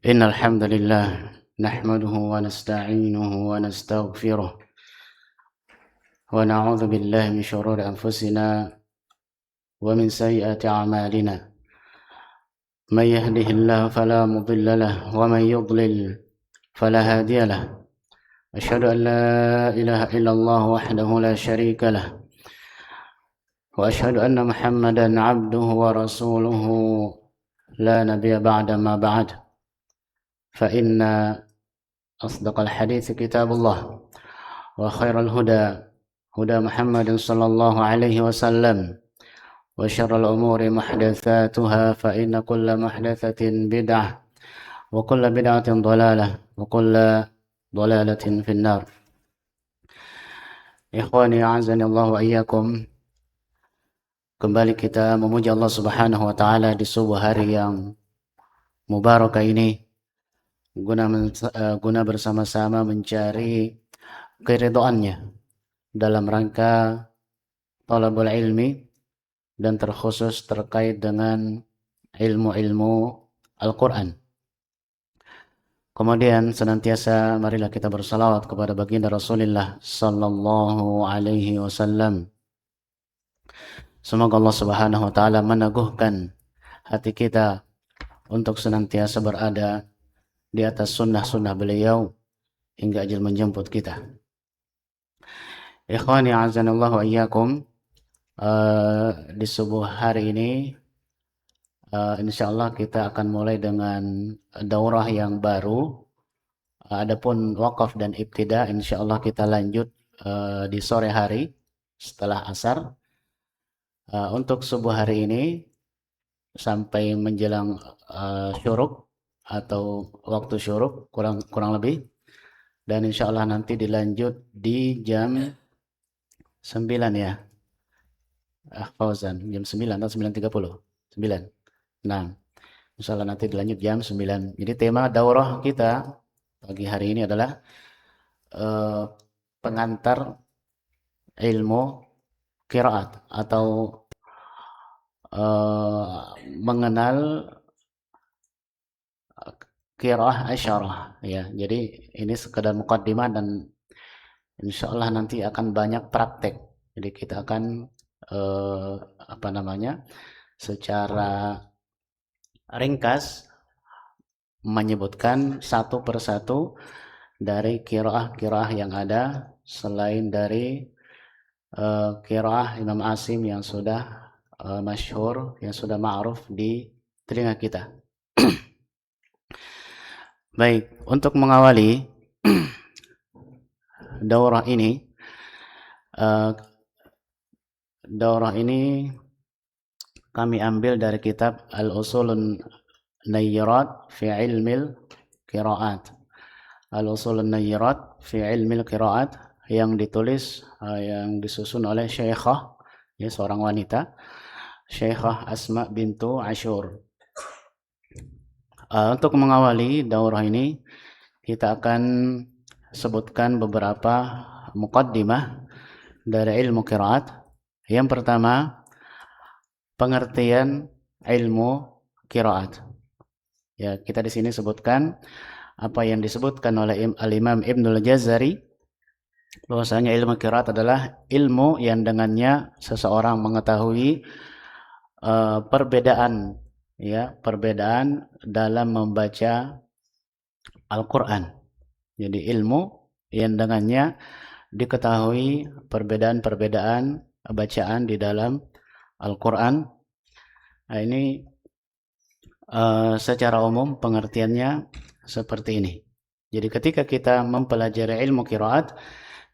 إن الحمد لله نحمده ونستعينه ونستغفره ونعوذ بالله من شرور أنفسنا ومن سيئات أعمالنا من يهده الله فلا مضل له ومن يضلل فلا هادي له أشهد أن لا إله إلا الله وحده لا شريك له وأشهد أن محمدا عبده ورسوله لا نبي بعد ما بعد فإن أصدق الحديث كتاب الله وخير الهدى هدى محمد صلى الله عليه وسلم وشر الأمور محدثاتها فإن كل محدثة بدعة وكل بدعة ضلالة وكل ضلالة في النار. Ikhwani a'azani Allah wa iyyakum. Kembali kita memuji Allah Subhanahu wa taala di sebuah hari yang mubarakah ini guna bersama-sama mencari keridhaannya dalam rangka talabul ilmi dan terkhusus terkait dengan ilmu-ilmu Al-Quran. Kemudian senantiasa marilah kita bersalawat kepada baginda Rasulullah sallallahu alaihi wasallam. Semoga Allah Subhanahu wa taala meneguhkan hati kita untuk senantiasa berada di atas sunnah-sunnah beliau hingga ajal menjemput kita. Ikhwani a'azanallahu wa iyyakum. Di subuh hari ini insyaallah kita akan mulai dengan daurah yang baru. Adapun wakaf dan ibtida insyaallah kita lanjut di sore hari setelah asar. Untuk subuh hari ini sampai menjelang syuruk atau waktu syuruk kurang lebih, dan insyaallah nanti dilanjut di jam 9 ya. Fauzan, jam 9 atau 9.30? 9. Nah, insyaallah nanti dilanjut jam 9. Jadi tema daurah kita pagi hari ini adalah pengantar ilmu qiraat atau mengenal qiraah asyarah ya. Jadi ini sekedar muqaddimah dan insyaallah nanti akan banyak praktek. Jadi kita akan secara ringkas menyebutkan satu persatu dari qiraah yang ada selain dari qiraah Imam Asim yang sudah masyhur, yang sudah ma'ruf di telinga kita. Baik, untuk mengawali daurah ini kami ambil dari kitab Al-Usulun Nayyirat fi Ilmil Qiraat. Al-Usulun Nayyirat fi Ilmil Qiraat yang ditulis yang disusun oleh Syekhah, ya, seorang wanita, Syekhah Asma bintu Ashur. Untuk mengawali daurah ini kita akan sebutkan beberapa muqaddimah dari ilmu qiraat. Yang pertama, pengertian ilmu qiraat. Ya, kita di sini sebutkan apa yang disebutkan oleh Al-Imam Ibnul Jazari, bahwasanya ilmu qiraat adalah ilmu yang dengannya seseorang mengetahui perbedaan dalam membaca Al-Quran. Jadi ilmu yang dengannya diketahui perbedaan bacaan di dalam Al-Quran. Nah, ini secara umum pengertiannya seperti ini. Jadi ketika kita mempelajari ilmu qiraat,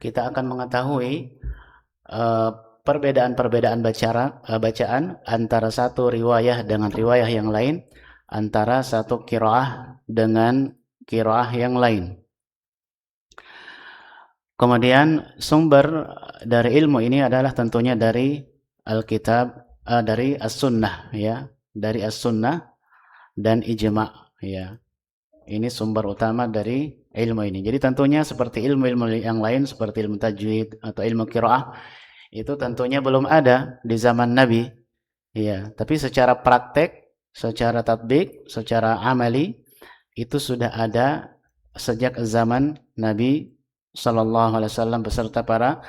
kita akan mengetahui perbedaan bacaan antara satu riwayah dengan riwayah yang lain, antara satu qiraah dengan qiraah yang lain. Kemudian sumber dari ilmu ini adalah tentunya dari Alkitab, dari As-Sunnah ya, dari As-Sunnah dan ijma ya. Ini sumber utama dari ilmu ini. Jadi tentunya seperti ilmu-ilmu yang lain seperti ilmu tajwid atau ilmu qiraah itu tentunya belum ada di zaman Nabi ya, tapi secara praktek, secara tatbik, secara amali itu sudah ada sejak zaman Nabi Sallallahu Alaihi Wasallam beserta para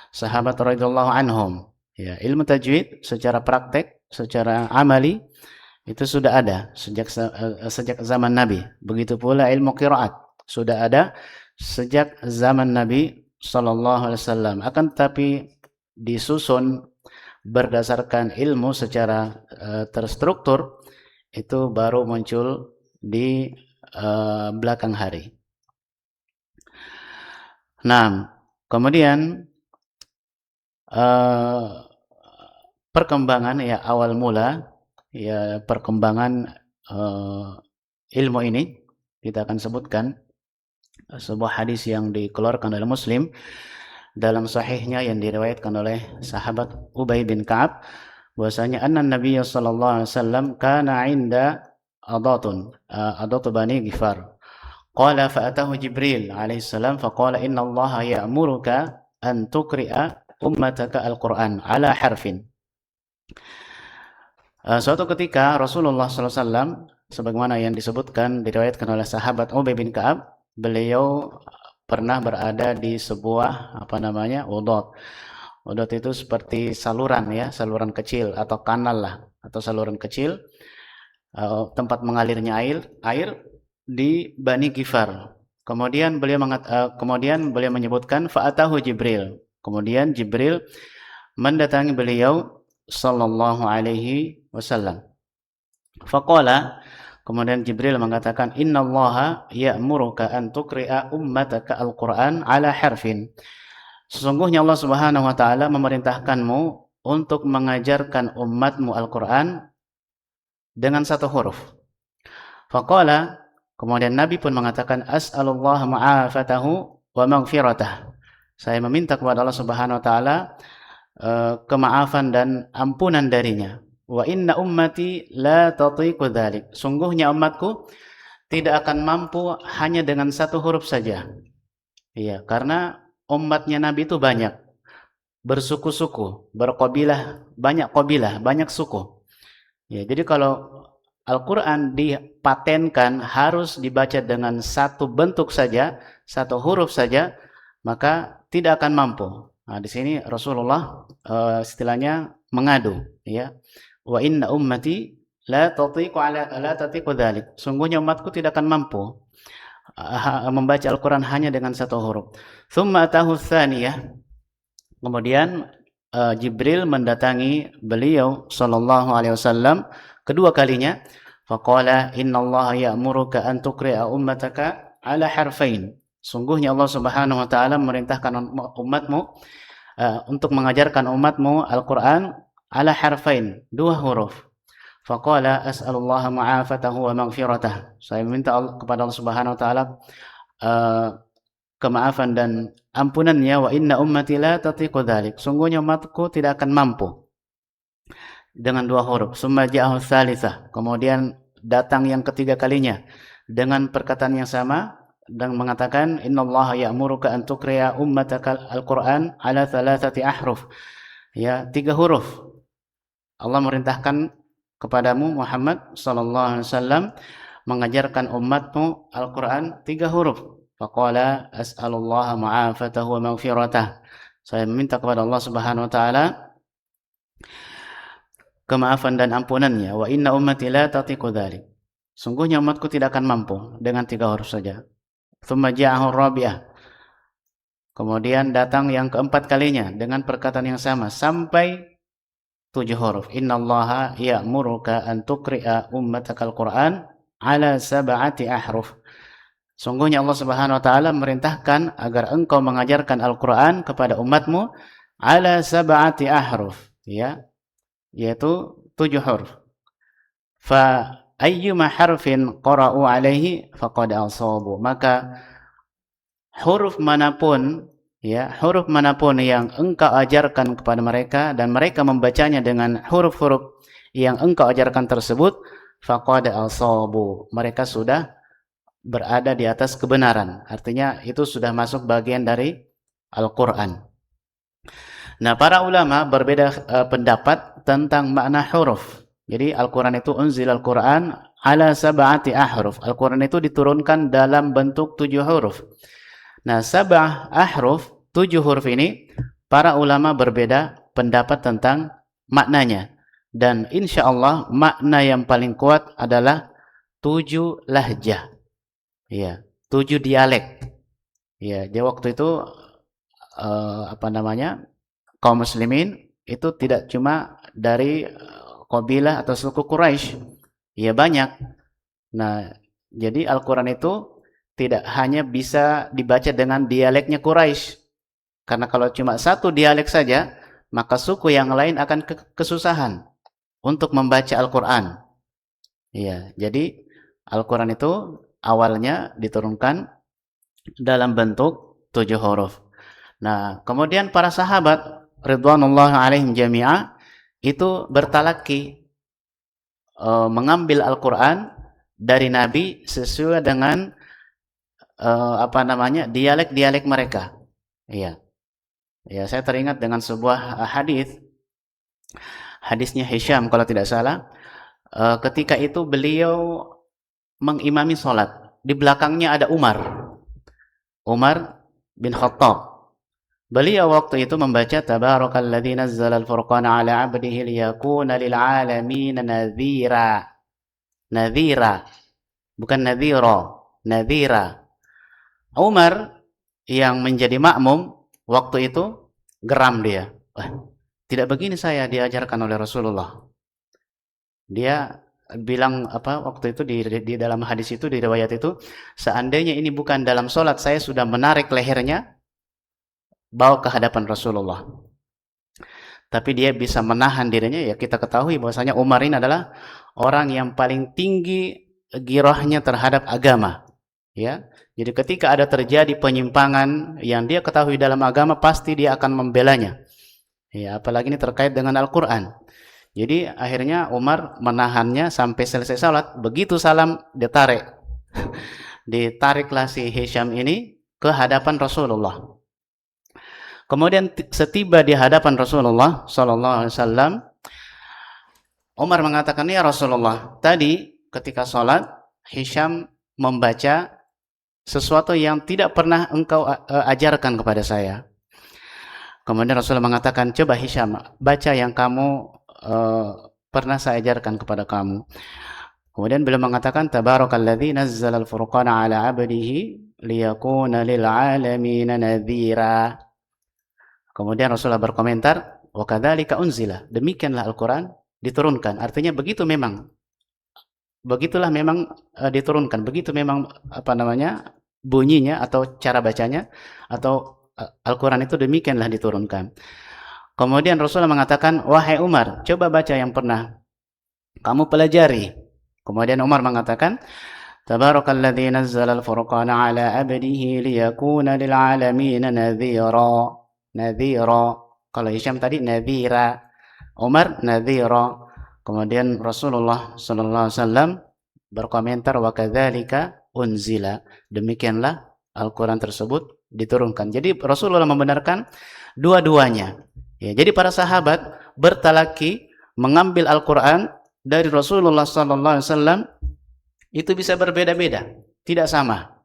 sahabat radhiyallahu anhum. Ya, ilmu tajwid secara praktek, secara amali itu sudah ada sejak zaman Nabi. Begitu pula ilmu qiraat sudah ada sejak zaman Nabi Sallallahu Alaihi Wasallam. Akan tetapi disusun berdasarkan ilmu secara terstruktur itu baru muncul di belakang hari. Nah, kemudian perkembangan ya awal mula ya perkembangan ilmu ini kita akan sebutkan sebuah hadis yang dikeluarkan oleh Muslim dalam sahihnya yang diriwayatkan oleh sahabat Ubay bin Ka'ab bahwasanya anna Nabiy sallallahu alaihi wasallam kana 'inda adatu bani Ghifar qala fa'atahu Jibril alaihi salam faqala inna Allah ya'muruka an tuqri'a ummataka al-Qur'an ala harfin. Suatu ketika Rasulullah sallallahu alaihi wasallam sebagaimana yang disebutkan diriwayatkan oleh sahabat Ubay bin Ka'ab, beliau pernah berada di sebuah udot. Udot itu seperti saluran ya, saluran kecil atau kanal lah, atau saluran kecil tempat mengalirnya air di Bani Ghifar. Kemudian beliau menyebutkan fa'atahu Jibril. Kemudian Jibril mendatangi beliau sallallahu alaihi wasallam. Faqala, kemudian Jibril mengatakan, innallaha ya'muruka an tuqri'a ummataka al-Qur'an ala harfin. Sesungguhnya Allah Subhanahu wa taala memerintahkanmu untuk mengajarkan umatmu Al-Qur'an dengan satu huruf. Faqala, kemudian Nabi pun mengatakan, as'alullah ma'afatahu wa maghfiratah. Saya meminta kepada Allah Subhanahu wa taala kemaafan dan ampunan darinya. Wa inna ummati la tatiqu dzalik. Sungguhnya umatku tidak akan mampu hanya dengan satu huruf saja. Iya, karena umatnya Nabi itu banyak. Bersuku-suku, berqabilah, banyak suku. Ya, jadi kalau Al-Qur'an dipatenkan harus dibaca dengan satu bentuk saja, satu huruf saja, maka tidak akan mampu. Nah, di sini Rasulullah istilahnya mengadu, ya. Wa inna ummati la tatiqu dzalik. Sungguhnya umatku tidak akan mampu membaca Al-Qur'an hanya dengan satu huruf. Tsumma atahu tsaniyah. Kemudian Jibril mendatangi beliau sallallahu alaihi wasallam kedua kalinya. Faqala innallaha ya'muruka an tuqri'a ummataka ala harfain. Sungguhnya Allah Subhanahu wa taala memerintahkan umatmu untuk mengajarkan umatmu Al-Qur'an ala harfain, dua huruf. Faqala as'alullaha ma'afatahu wa maghfiratah. Saya meminta kepada Allah Subhanahu wa taala kemaafan dan ampunannya. Wa inna ummati la tatiqu dzalik. Sungguhnya umatku tidak akan mampu dengan dua huruf. Summa ja'ahu tsalitsah. Kemudian datang yang ketiga kalinya dengan perkataan yang sama dan mengatakan innallaha ya'muruka an tuqri'a ummataka al-Qur'an ala thalathati ahruf. Ya, tiga huruf. Allah merintahkan kepadamu Muhammad sallallahu alaihi wasallam mengajarkan umatmu Al-Qur'an tiga huruf. Faqala as'alullaha ma'afatahu wa maghfiratah. Saya meminta kepada Allah Subhanahu wa taala kemaafan dan ampunannya. Wa inna ummati la tatiqu dzalik. Sungguhnya umatku tidak akan mampu dengan tiga huruf saja. Tsumma ja'ahu rabi'ah. Kemudian datang yang keempat kalinya dengan perkataan yang sama sampai 7 huruf. Innallaha ya'muruka an tuqri'a ummatakal Qur'an ala sab'ati ahruf. Sungguhnya Allah Subhanahu wa taala memerintahkan agar engkau mengajarkan Al-Qur'an kepada umatmu ala sab'ati ahruf, ya, yaitu 7 huruf. Fa ayyuma harfin qara'u alaihi faqad asabu. Maka huruf manapun yang engkau ajarkan kepada mereka dan mereka membacanya dengan huruf-huruf yang engkau ajarkan tersebut, faqad asabu. Mereka sudah berada di atas kebenaran. Artinya itu sudah masuk bagian dari Al-Qur'an. Nah, para ulama berbeda pendapat tentang makna huruf. Jadi Al-Qur'an itu unzil Al-Qur'an ala sab'ati ahruf. Al-Quran itu diturunkan dalam bentuk 7 huruf. Nah, sab'ah ahruf, 7 huruf ini, para ulama berbeda pendapat tentang maknanya. Dan insya Allah makna yang paling kuat adalah 7 lahjah. Ya, 7 dialek. Ya, dia waktu itu kaum muslimin itu tidak cuma dari kabilah atau suku Quraisy. Ya banyak. Nah, jadi Al-Quran itu tidak hanya bisa dibaca dengan dialeknya Quraisy. Karena kalau cuma satu dialek saja, maka suku yang lain akan kesusahan untuk membaca Al-Quran. Ya, jadi Al-Quran itu awalnya diturunkan dalam bentuk 7 huruf. Nah, kemudian para sahabat ridwanullah alaihim jami'ah itu bertalaki mengambil Al-Quran dari Nabi sesuai dengan dialek-dialek mereka. Iya. Ya, saya teringat dengan sebuah hadisnya Hisham kalau tidak salah. Ketika itu beliau mengimami sholat. Di belakangnya ada Umar bin Khattab. Beliau waktu itu membaca Tabarakalladzi nazzala al-furqana ala 'abdihi liyakuna lil 'alamin nadhira. Nadhira, bukan nadhira, nadhira. Umar yang menjadi makmum waktu itu geram dia. Tidak begini saya diajarkan oleh Rasulullah. Dia bilang waktu itu di dalam hadis itu, di riwayat itu, seandainya ini bukan dalam sholat, saya sudah menarik lehernya bawa ke hadapan Rasulullah. Tapi dia bisa menahan dirinya. Ya, kita ketahui bahwasanya Umar ini adalah orang yang paling tinggi girahnya terhadap agama. Ya, jadi ketika ada terjadi penyimpangan yang dia ketahui dalam agama, pasti dia akan membelanya. Ya, apalagi ini terkait dengan Al-Quran. Jadi akhirnya Umar menahannya sampai selesai salat. Begitu salam ditarik. Ditariklah si Hisham ini ke hadapan Rasulullah. Kemudian setiba di hadapan Rasulullah sallallahu alaihi wasallam, Umar mengatakan, "Ya Rasulullah, tadi ketika salat Hisham membaca sesuatu yang tidak pernah engkau ajarkan kepada saya." Kemudian Rasulullah mengatakan, "Coba Hisham, baca yang kamu pernah saya ajarkan kepada kamu." Kemudian beliau mengatakan, "Tabarakalladzi nazzala al-furqana ala 'abdihi liyakuna lil 'alamin nadhira." Kemudian Rasulullah berkomentar, "Wa kadzalika unzila." Demikianlah Al-Qur'an diturunkan. Artinya begitulah memang diturunkan. Begitu memang bunyinya atau cara bacanya, atau Al-Quran itu demikianlah diturunkan. Kemudian Rasulullah mengatakan, "Wahai Umar, coba baca yang pernah kamu pelajari." Kemudian Umar mengatakan, "Tabarakalladzi nazzala al-furqana ala 'abdihi liyakuna lil 'alamin nadhira." Nadhira. Kalau Hisham tadi nadhira, Umar nadhira. Kemudian Rasulullah sallallahu alaihi wasallam berkomentar, "Wa kadzalika unzila." Demikianlah Al-Quran tersebut diturunkan. Jadi Rasulullah membenarkan dua-duanya. Ya, jadi para sahabat bertalaki mengambil Al-Quran dari Rasulullah sallallahu alaihi wasallam itu bisa berbeda-beda, tidak sama.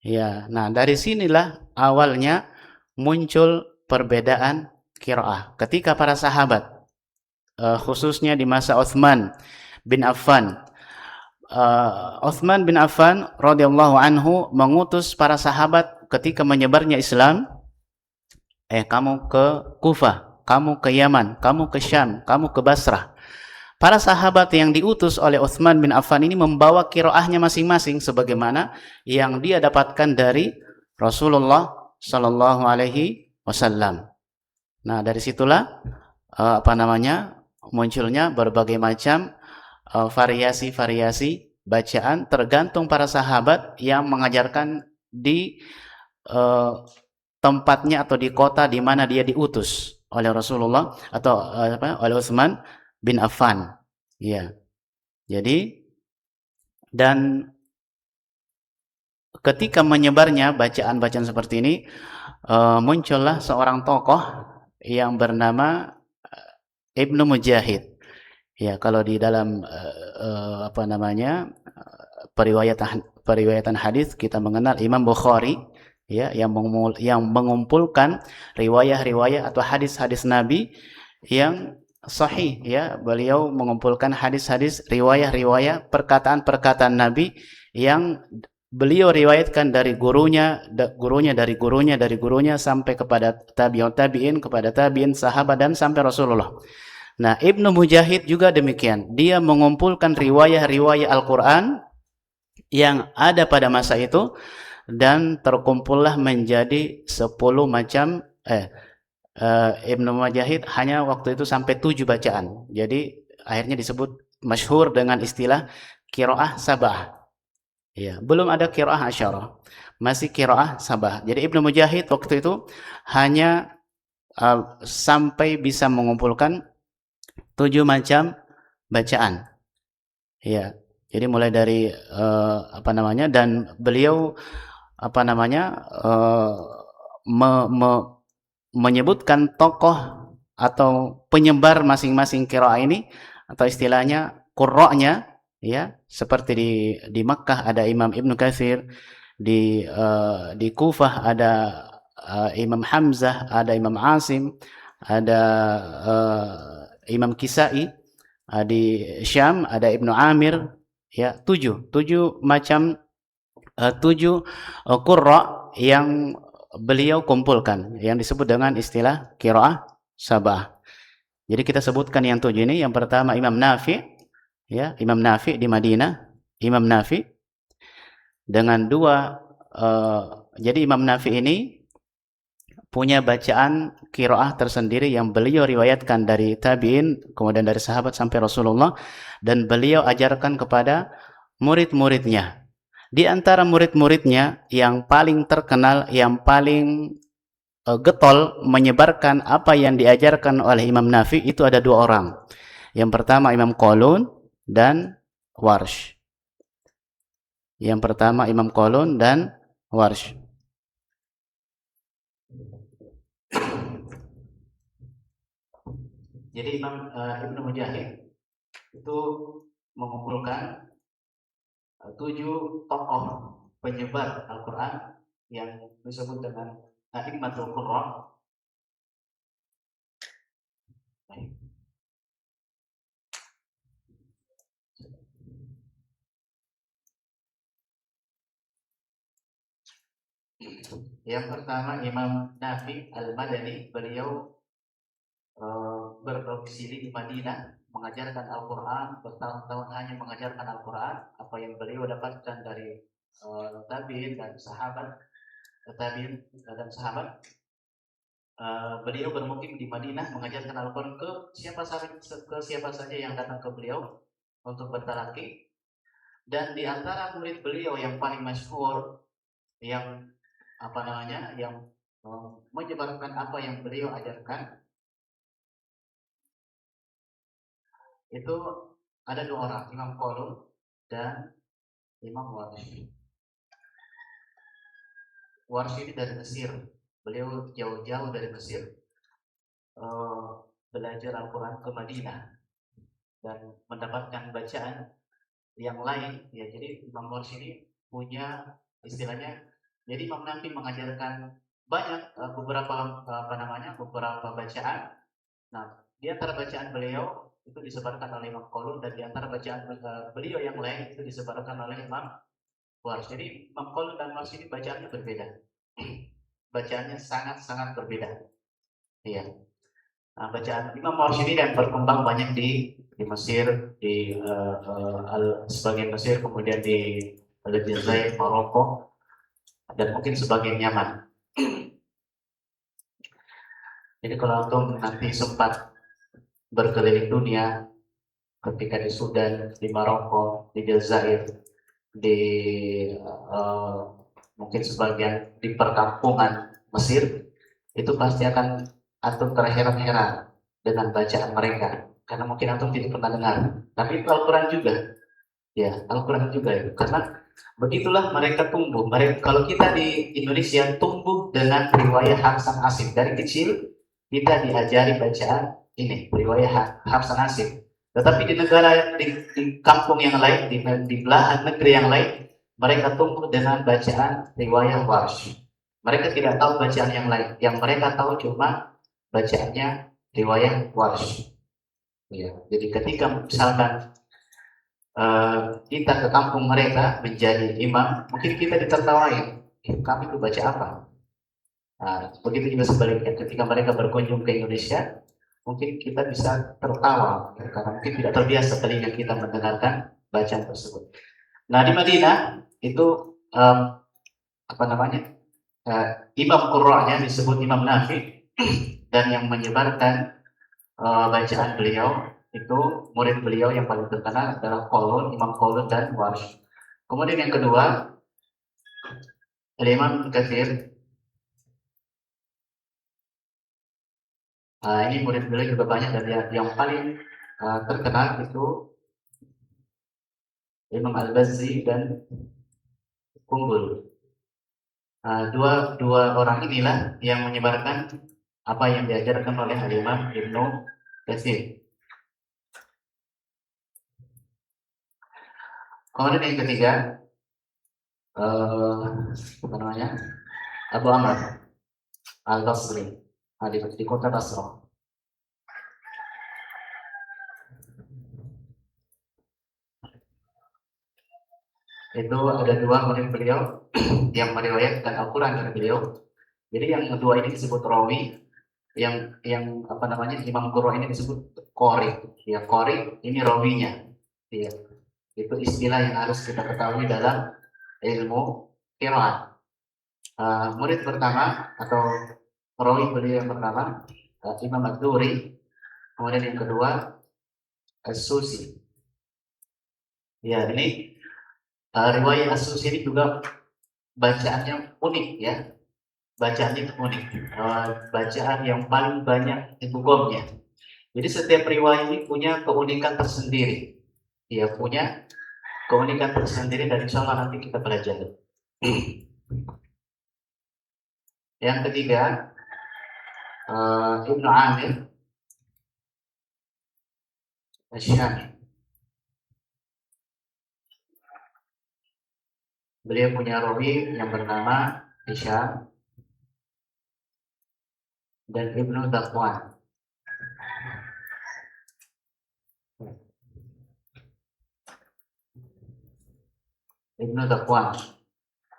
Ya, nah dari sinilah awalnya muncul perbedaan qiraah. Ketika para sahabat khususnya di masa Utsman bin Affan, Utsman bin Affan radhiyallahu anhu mengutus para sahabat ketika menyebarnya Islam, kamu ke Kufah, kamu ke Yaman, kamu ke Syam, kamu ke Basrah. Para sahabat yang diutus oleh Utsman bin Affan ini membawa qiraahnya masing-masing sebagaimana yang dia dapatkan dari Rasulullah sallallahu alaihi wasallam. Nah, dari situlah munculnya berbagai macam variasi-variasi bacaan tergantung para sahabat yang mengajarkan di tempatnya atau di kota di mana dia diutus oleh Rasulullah atau oleh Utsman bin Affan. Ya. Jadi dan ketika menyebarnya bacaan-bacaan seperti ini, muncullah seorang tokoh yang bernama Ibnu Mujahid. Ya, kalau di dalam apa namanya periwayatan hadis kita mengenal Imam Bukhari, ya, yang mengumpulkan riwayah-riwayah atau hadis-hadis Nabi yang sahih, ya. Beliau mengumpulkan hadis-hadis, riwayah-riwayah, perkataan-perkataan Nabi yang beliau riwayatkan dari gurunya, gurunya dari gurunya, dari gurunya sampai kepada tabi'ut tabi'in, kepada tabi'in, sahabat, dan sampai Rasulullah. Nah, Ibnu Mujahid juga demikian. Dia mengumpulkan riwayah-riwayah Al-Quran yang ada pada masa itu dan terkumpullah menjadi 10 macam Ibnu Mujahid hanya waktu itu sampai 7 bacaan. Jadi akhirnya disebut masyhur dengan istilah qiraah sabah. Ya, belum ada qiraah asyarah. Masih qiraah sabah. Jadi Ibnu Mujahid waktu itu hanya sampai bisa mengumpulkan 7 macam bacaan. Ya. Jadi mulai dari apa namanya, dan beliau apa namanya menyebutkan tokoh atau penyebar masing-masing qiraah ini, atau istilahnya qurra'nya, ya, seperti di Makkah ada Imam Ibnu Katsir, di Kufah ada Imam Hamzah, ada Imam Asim, ada Imam Kisai, di Syam ada Ibnu Amir, ya, 7 macam 7 qurra yang beliau kumpulkan yang disebut dengan istilah qiraah sabah. Jadi kita sebutkan yang 7 ini. Yang pertama Imam Nafi, ya, Imam Nafi di Madinah, Imam Nafi dengan 2 jadi Imam Nafi ini punya bacaan qiraah tersendiri yang beliau riwayatkan dari tabi'in, kemudian dari sahabat sampai Rasulullah, dan beliau ajarkan kepada murid-muridnya. Di antara murid-muridnya yang paling terkenal, yang paling getol menyebarkan apa yang diajarkan oleh Imam Nafi itu ada 2 orang. Yang pertama Imam Qalun dan Warsh. Yang pertama Imam Qalun dan Warsh. Jadi Imam Ibnu Mujahid itu mengumpulkan 7 tokoh penyebar Al-Quran yang disebut dengan A'immatul Qurra. Yang pertama Imam Nafi Al-Madani, beliau berdomisili di Madinah, mengajarkan Al-Quran, bertahun-tahun hanya mengajarkan Al-Quran, apa yang beliau dapatkan dari tabi'in dan sahabat, tabi'in dan sahabat. Beliau bermukim di Madinah mengajarkan Al-Quran ke siapa saja yang datang ke beliau untuk bertalaki. Dan di antara murid beliau yang paling masyhur, yang apa namanya, yang menyebarkan apa yang beliau ajarkan, itu ada 2 orang, Imam Qalun dan Imam Warsh. Warsh ini dari Mesir, beliau jauh-jauh dari Mesir belajar Al-Quran ke Madinah dan mendapatkan bacaan yang lain, ya. Jadi Imam Warsh ini punya istilahnya, jadi Imam Nafi mengajarkan banyak beberapa bacaan. Nah, di antara bacaan beliau itu disebarkan oleh Imam Qalun, dan di antara bacaan beliau yang lain itu disebarkan oleh Imam Warsh. Jadi Imam Qalun dan Warsh ini bacaannya berbeda. Bacaannya sangat-sangat berbeda. Iya. Nah, bacaan Imam Warsh ini dan berkembang banyak di Mesir, di sebagian Mesir, kemudian di Aljazair, Maroko, dan mungkin sebagian Yaman. Jadi kalau antum nanti sempat berkeliling dunia, ketika di Sudan, di Maroko, di Jazair, di mungkin sebagian di perkampungan Mesir, itu pasti akan antum terheran-heran dengan bacaan mereka, karena mungkin antum tidak pernah dengar. Tapi itu Al-Quran juga, ya, Al-Quran juga ya. Karena begitulah mereka tumbuh. Kalau kita di Indonesia tumbuh dengan riwayat Hasan Asim dari kecil, kita diajari bacaan ini, riwayat Hasan Asim. Tetapi di negara di kampung yang lain, di belahan negeri yang lain, mereka tumbuh dengan bacaan riwayat Warsh. Mereka tidak tahu bacaan yang lain. Yang mereka tahu cuma bacaannya riwayat Warsh. Ya, jadi ketika misalkan kita ke kampung mereka menjadi imam, mungkin kita ditertawain. Kami itu baca apa? Nah, begitu juga sebaliknya, ketika mereka berkunjung ke Indonesia, mungkin kita bisa tertawa karena mungkin tidak terbiasa telinga kita mendengarkan bacaan tersebut. Nah, di Madinah itu apa namanya? Imam Qurra'nya disebut Imam Nafi, dan yang menyebarkan bacaan beliau itu murid beliau yang paling terkenal adalah Qalun, Imam Qalun dan Warsh. Kemudian yang kedua, Imam Katsir. Ini murid beliau juga banyak, dan yang paling terkenal itu Imam Al-Bazzi dan Kumbul. Dua orang inilah yang menyebarkan apa yang diajarkan oleh Imam Ibnu Katsir. Kemudian yang ketiga, apa namanya, Abu Amr Al-Basri, di kota Basra. Itu ada dua murid beliau yang meriwayatkan Al-Quran dari beliau. Jadi yang kedua ini disebut rawi, yang apa namanya, Imam Qurra ini disebut qori. Ya, qori ini rawinya. Ya, itu istilah yang harus kita ketahui dalam ilmu qiraat. Murid pertama atau rawi beliau yang pertama Imam Ad-Duri, kemudian yang kedua As-Susi. Ya, ini riwayat As-Susi ini juga bacaannya unik ya. Bacaannya itu unik. Bacaan yang paling banyak ibugomnya. Jadi setiap riwayat ini punya keunikan tersendiri. Dia punya keunikan tersendiri, dan insya Allah nanti kita pelajari. Yang ketiga, Ibnu Amir Asy-Syami. Beliau punya rawi yang bernama Hisham dan Ibnu Dhafwan. Ibnu Dhafwan.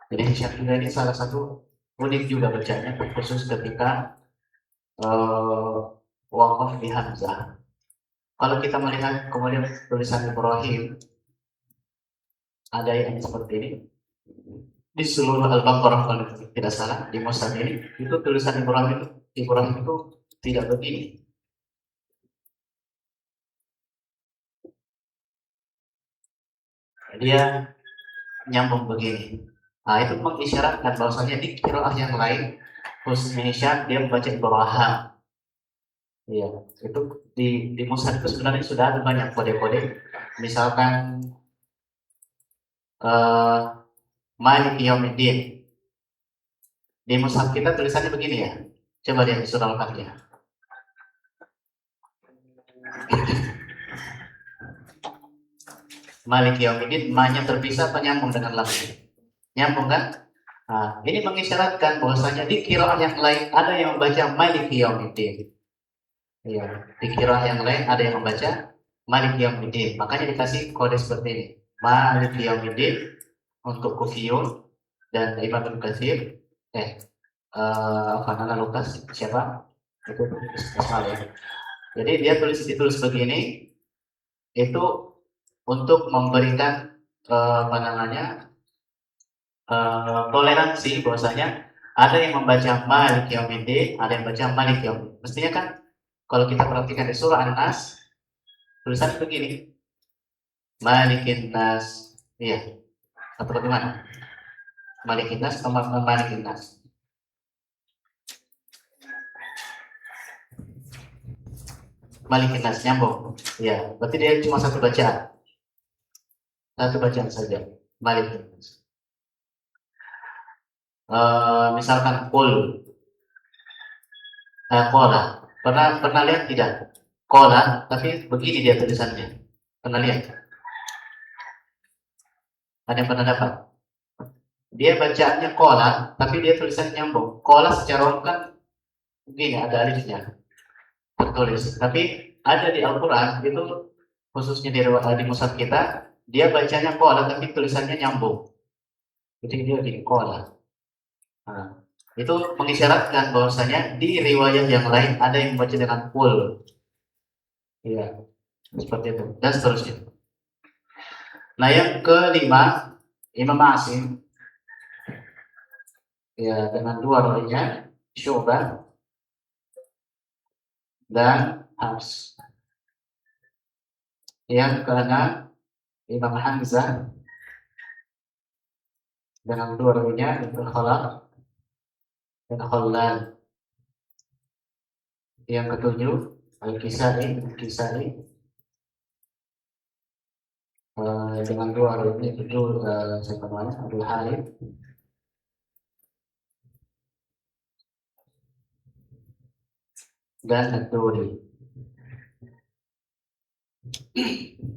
Jadi Hisham juga ini salah satu unik juga bacanya, khusus ketika waqaf di Hamzah. Kalau kita melihat kemudian tulisan Ibrahim, ada yang seperti ini. Di seluruh Al-Baqarah kalau tidak salah, di Mushaf ini, itu tulisan Ibrahim itu tidak begini. Dia nyambung begini. Nah, itu mengisyaratkan bahwasanya di qiraah yang lain, khususnya Hisham, dia membaca Ibrahim. Iya, itu di Mushaf itu sebenarnya sudah ada banyak kode-kode. Misalkan Malik Yaumiddin. Di Mushaf kita tulisannya begini ya. Coba lihat di surah Al-Fatihah. Malik Yaumiddin, ma-nya terpisah atau nyambung dengan lam-nya? Nyambung kan? Nah, ini mengisyaratkan bahwasanya di qiraah yang lain ada yang membaca Malik Yaumiddin. Iya, di qiraah yang lain ada yang membaca Malik Yaumiddin. Makanya dikasih kode seperti ini. Malik Yaumiddin untuk Kufiyun dan Imam Ibnu Katsir. Fanana Lukas siapa? Itu salah ya. Jadi dia ditulis begini, itu untuk memberikan apa namanya, toleransi bahwasanya ada yang membaca Malik Yaumiddin, ada yang membaca Malik Yaumiddin. Mestinya kan kalau kita perhatikan di surah An-Nas, tulisan begini, Malikin Nas, iya, atau bagaimana? Malikin Nas atau Malikin Nas? Malikin Nas, nyambung. Ya, berarti dia cuma satu bacaan saja, Malikin Nas. Misalkan Qul, Qala, pernah lihat tidak? Qala, tapi begini dia tulisannya. Pernah lihat? Ada yang pernah dapat? Dia bacaannya qala, tapi dia tulisannya nyambung. Qala secara umum kan begini, ada alifnya tertulis. Tapi ada di Al-Quran itu, khususnya di mushaf kita, dia bacanya qala tapi tulisannya nyambung. Jadi dia di qala. Nah, itu mengisyaratkan bahwasanya di riwayat yang lain ada yang membaca dengan qul. Iya, seperti itu dan seterusnya. Nah, yang kelima, Imam Asim ya dengan dua rawinya, Syu'bah dan Hafs. Yang keenam, Imam Hamzah dengan dua rawinya, Ibnu Khalaf dan Khallal. Yang ketujuh, Al-Kisai dengan dua rawinya itu siapa namanya, Abdul Harith dan Ad-Duri.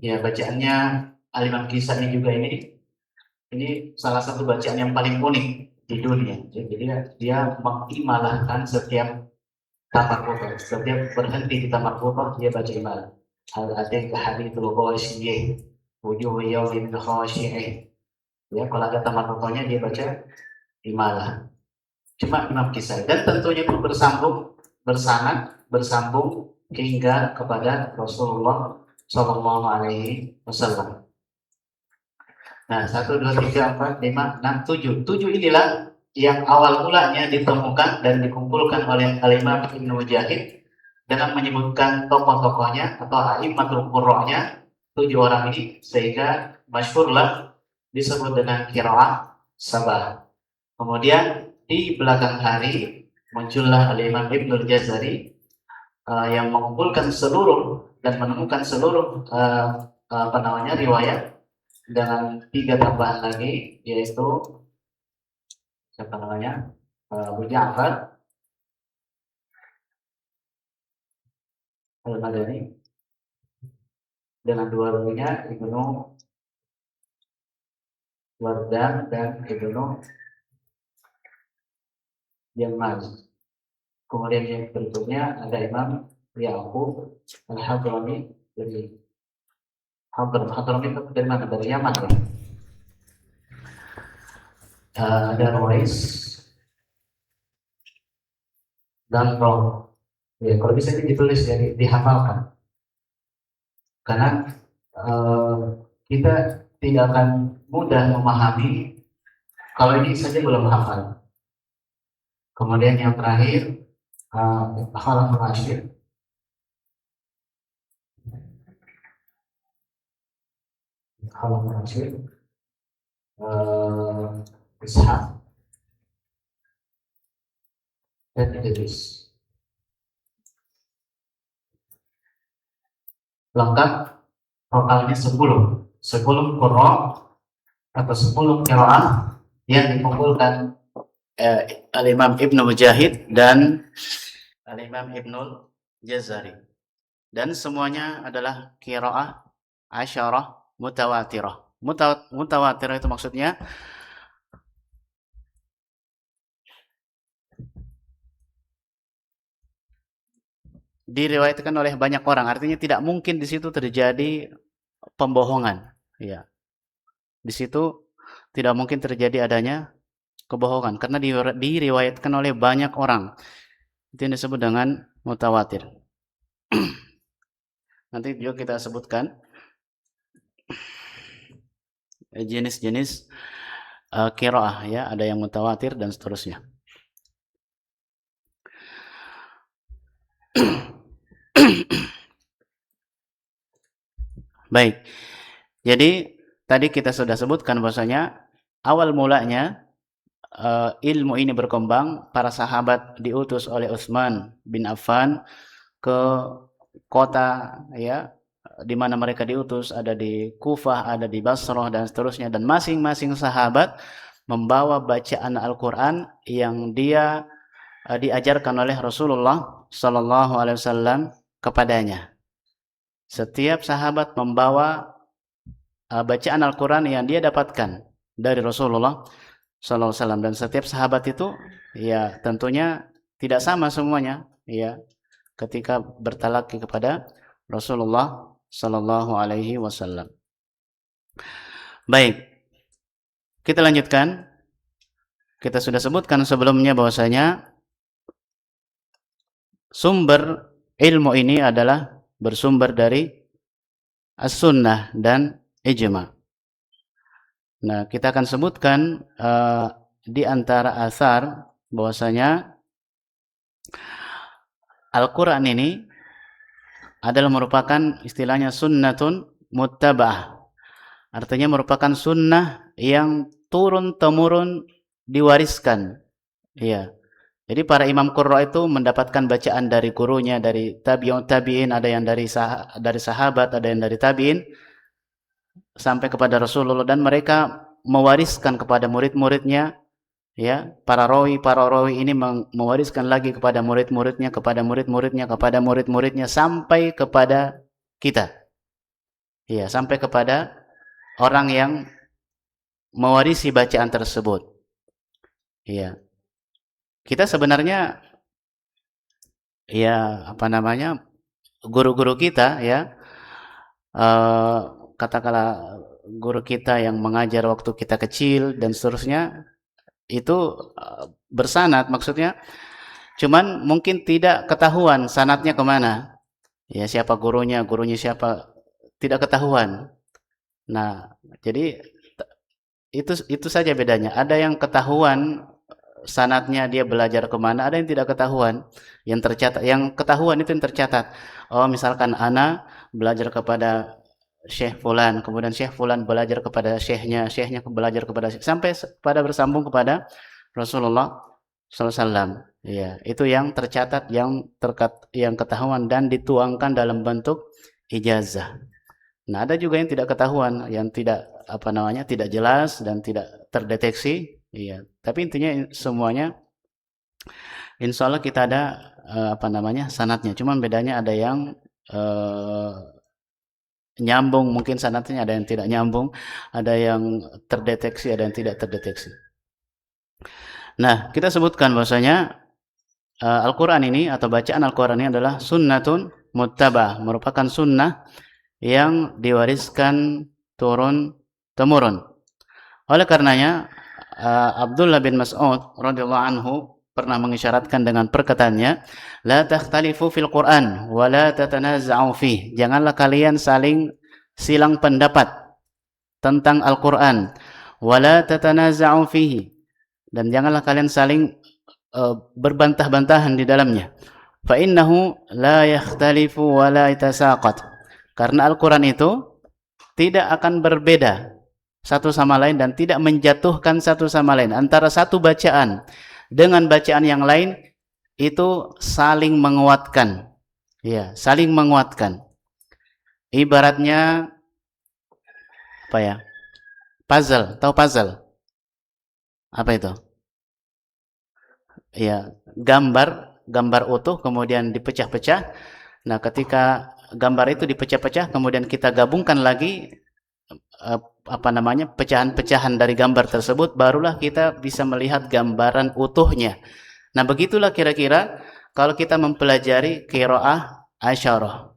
Ya, bacaannya Al-Imam Kisai juga ini salah satu bacaan yang paling unik di dunia. Jadi dia mengimalahkan setiap tamat putra. Setiap berhenti di tamat putra, dia baca imalah. Al-Atik hadithul ghasyiyah wujuh yawmin khasyi'ih. Ya, kalau ada tamat putranya dia baca imalah. Cuma Imam Kisai, dan tentunya itu bersambung hingga kepada Rasulullah Shallallahu Alaihi Wasallam. Nah, 1, 2, 3, 4, 5, 6, 7. 7 inilah yang awal mulanya ditemukan dan dikumpulkan oleh Al-Imam Ibnu Mujahid dengan menyebutkan tokoh-tokohnya atau a'immatul qurra'nya, 7 orang ini, sehingga masyhurlah disebut dengan qiraah sabah. Kemudian di belakang hari muncullah Al-Imam Ibnul Jazari yang mengumpulkan seluruh dan menemukan seluruh riwayat dengan 3 tambahan lagi, yaitu siapa namanya, Abu Ja'far Al-Madani dengan 2 rawinya, Ibnu Wardan dan Ibnu Yaman. Kemudian yang berikutnya ada Imam Ya'qub Al-Hadrami dari Hadrami itu dari mana? Dari Yaman ya. Ada Ruwais dan Roh. Ya, kalau bisa ditulis ya, dihafalkan. Karena kita tidak akan mudah memahami kalau ini saja belum hafal. Kemudian yang terakhir, Khalaf Rashid. Khalaf Rashid, Ishaq dan Idris. Lengkap totalnya 10 qurra atau 10 qiraah yang dikumpulkan Al-Imam Ibnu Mujahid dan Al-Imam Ibnul Jazari, dan semuanya adalah qiraah asyarah mutawatirah. Mutawatirah itu maksudnya diriwayatkan oleh banyak orang, artinya tidak mungkin di situ terjadi pembohongan. Ya, di situ tidak mungkin terjadi adanya kebohongan karena diriwayatkan oleh banyak orang. Itu yang disebut dengan mutawatir. Nanti juga kita sebutkan jenis-jenis qiraah ya, ada yang mutawatir dan seterusnya. Baik. Jadi tadi kita sudah sebutkan bahwasanya awal mulanya ilmu ini berkembang, para sahabat diutus oleh Utsman bin Affan ke kota ya, di mana mereka diutus, ada di Kufah, ada di Basrah dan seterusnya, dan masing-masing sahabat membawa bacaan Al-Qur'an yang dia diajarkan oleh Rasulullah sallallahu alaihi wasallam kepadanya. Setiap sahabat membawa bacaan Al-Quran yang dia dapatkan dari Rasulullah SAW, dan setiap sahabat itu ya tentunya tidak sama semuanya ya ketika bertalaki kepada Rasulullah Sallallahu Alaihi Wasallam. Baik, kita lanjutkan. Kita sudah sebutkan sebelumnya bahwasanya sumber ilmu ini adalah bersumber dari as-sunnah dan ijma. Nah, kita akan sebutkan di antara asar bahwasanya Al-Quran ini adalah merupakan istilahnya sunnatun muttaba'ah. Artinya merupakan sunnah yang turun-temurun diwariskan. Iya. Jadi para imam qurra itu mendapatkan bacaan dari gurunya, dari tabi'in, ada yang dari sahabat, ada yang dari tabi'in, sampai kepada Rasulullah, dan mereka mewariskan kepada murid-muridnya, ya, para rawi ini mewariskan lagi kepada murid-muridnya, kepada murid-muridnya, kepada murid-muridnya, sampai kepada kita. Ya, sampai kepada orang yang mewarisi bacaan tersebut. Ya. Kita sebenarnya ya guru-guru kita ya, katakanlah guru kita yang mengajar waktu kita kecil dan seterusnya itu bersanad, maksudnya cuman mungkin tidak ketahuan sanadnya kemana ya, siapa gurunya siapa, tidak ketahuan. Nah, jadi itu saja bedanya. Ada yang ketahuan sanatnya, dia belajar kemana, ada yang tidak ketahuan. Yang tercatat, yang ketahuan itu yang tercatat. Oh, misalkan ana belajar kepada Syekh Fulan, kemudian Syekh Fulan belajar kepada syekhnya, syekhnya belajar kepada sampai pada bersambung kepada Rasulullah SAW. Ya, itu yang tercatat, yang ketahuan dan dituangkan dalam bentuk ijazah. Nah, ada juga yang tidak ketahuan, yang tidak tidak jelas dan tidak terdeteksi. Iya, tapi intinya semuanya insya Allah kita ada sanadnya. Cuman bedanya ada yang nyambung, mungkin sanadnya, ada yang tidak nyambung, ada yang terdeteksi, ada yang tidak terdeteksi. Nah, kita sebutkan bahwasanya Al-Quran ini atau bacaan Al-Quran ini adalah sunnatun muttaba'ah, merupakan sunnah yang diwariskan turun temurun. Oleh karenanya Abdullah bin Mas'ud radhiyallahu anhu pernah mengisyaratkan dengan perkataannya, la takhtalifu fil Quran wa la tatanaza'u fi. Janganlah kalian saling silang pendapat tentang Al-Quran, wa la tatanaza'u fihi, dan janganlah kalian saling berbantah-bantahan di dalamnya. Fa innahu la yakhtalifu wa la yatasaqat. Karena Al-Quran itu tidak akan berbeda satu sama lain dan tidak menjatuhkan satu sama lain. Antara satu bacaan dengan bacaan yang lain itu saling menguatkan. Ya, saling menguatkan. Ibaratnya apa ya? Puzzle, tahu puzzle? Apa itu? Ya, gambar utuh kemudian dipecah-pecah. Nah, ketika gambar itu dipecah-pecah kemudian kita gabungkan lagi pecahan-pecahan dari gambar tersebut, barulah kita bisa melihat gambaran utuhnya. Nah, begitulah kira-kira kalau kita mempelajari qiraah asyarah.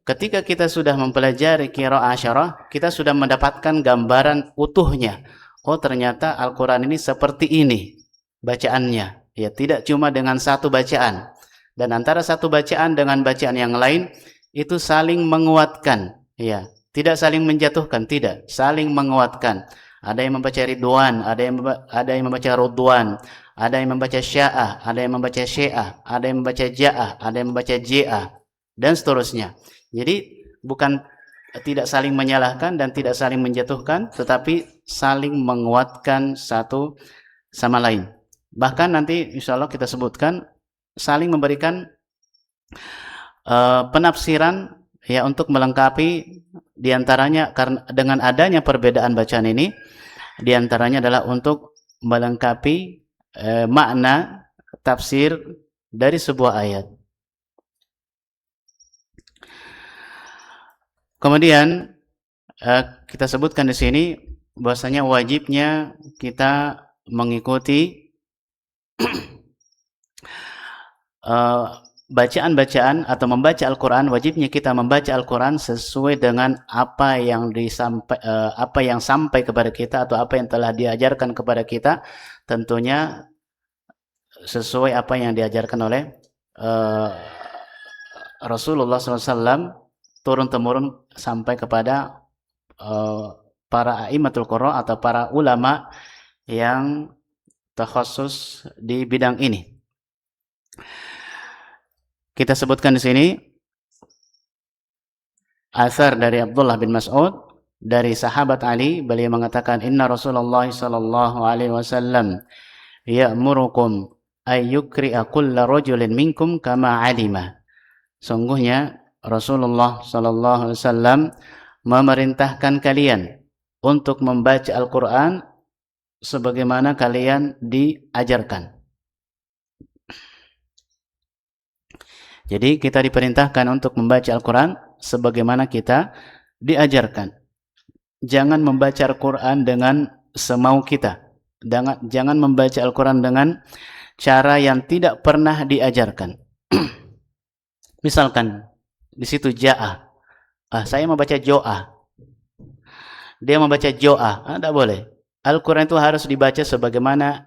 Ketika kita sudah mempelajari qiraah asyarah, kita sudah mendapatkan gambaran utuhnya. Oh, ternyata Al-Quran ini seperti ini bacaannya. Ya, tidak cuma dengan satu bacaan. Dan antara satu bacaan dengan bacaan yang lain itu saling menguatkan. Ya, tidak saling menjatuhkan, tidak, saling menguatkan. Ada yang membaca Ridwan, ada yang membaca Rudwan, ada yang membaca Sya'ah, ada yang membaca Syi'ah, ada yang membaca Ja'ah, ada yang membaca Ji'ah, dan seterusnya. Jadi bukan tidak saling menyalahkan dan tidak saling menjatuhkan, tetapi saling menguatkan satu sama lain. Bahkan nanti insya Allah kita sebutkan saling memberikan penafsiran ya untuk melengkapi, diantaranya karena dengan adanya perbedaan bacaan ini, diantaranya adalah untuk melengkapi makna tafsir dari sebuah ayat. Kemudian kita sebutkan di sini bahwasanya wajibnya kita mengikuti bacaan-bacaan atau membaca Al-Quran. Wajibnya kita membaca Al-Quran sesuai dengan apa yang apa yang sampai kepada kita atau apa yang telah diajarkan kepada kita, tentunya sesuai apa yang diajarkan oleh Rasulullah SAW turun-temurun sampai kepada para a'immatul qurra atau para ulama yang takhasus di bidang ini. Kita sebutkan di sini asar dari Abdullah bin Mas'ud dari sahabat Ali, beliau mengatakan, inna Rasulullah sallallahu alaihi wasallam ya'murukum ay yukri'a kulla rajulin minkum kama alima. Sungguhnya Rasulullah sallallahu alaihi wasallam memerintahkan kalian untuk membaca Al-Qur'an sebagaimana kalian diajarkan. Jadi kita diperintahkan untuk membaca Al-Quran sebagaimana kita diajarkan. Jangan membaca Al-Quran dengan semau kita. Jangan membaca Al-Quran dengan cara yang tidak pernah diajarkan. Misalkan di situ ja'a. Saya membaca jo'a. Dia membaca jo'a. Tidak boleh. Al-Quran itu harus dibaca sebagaimana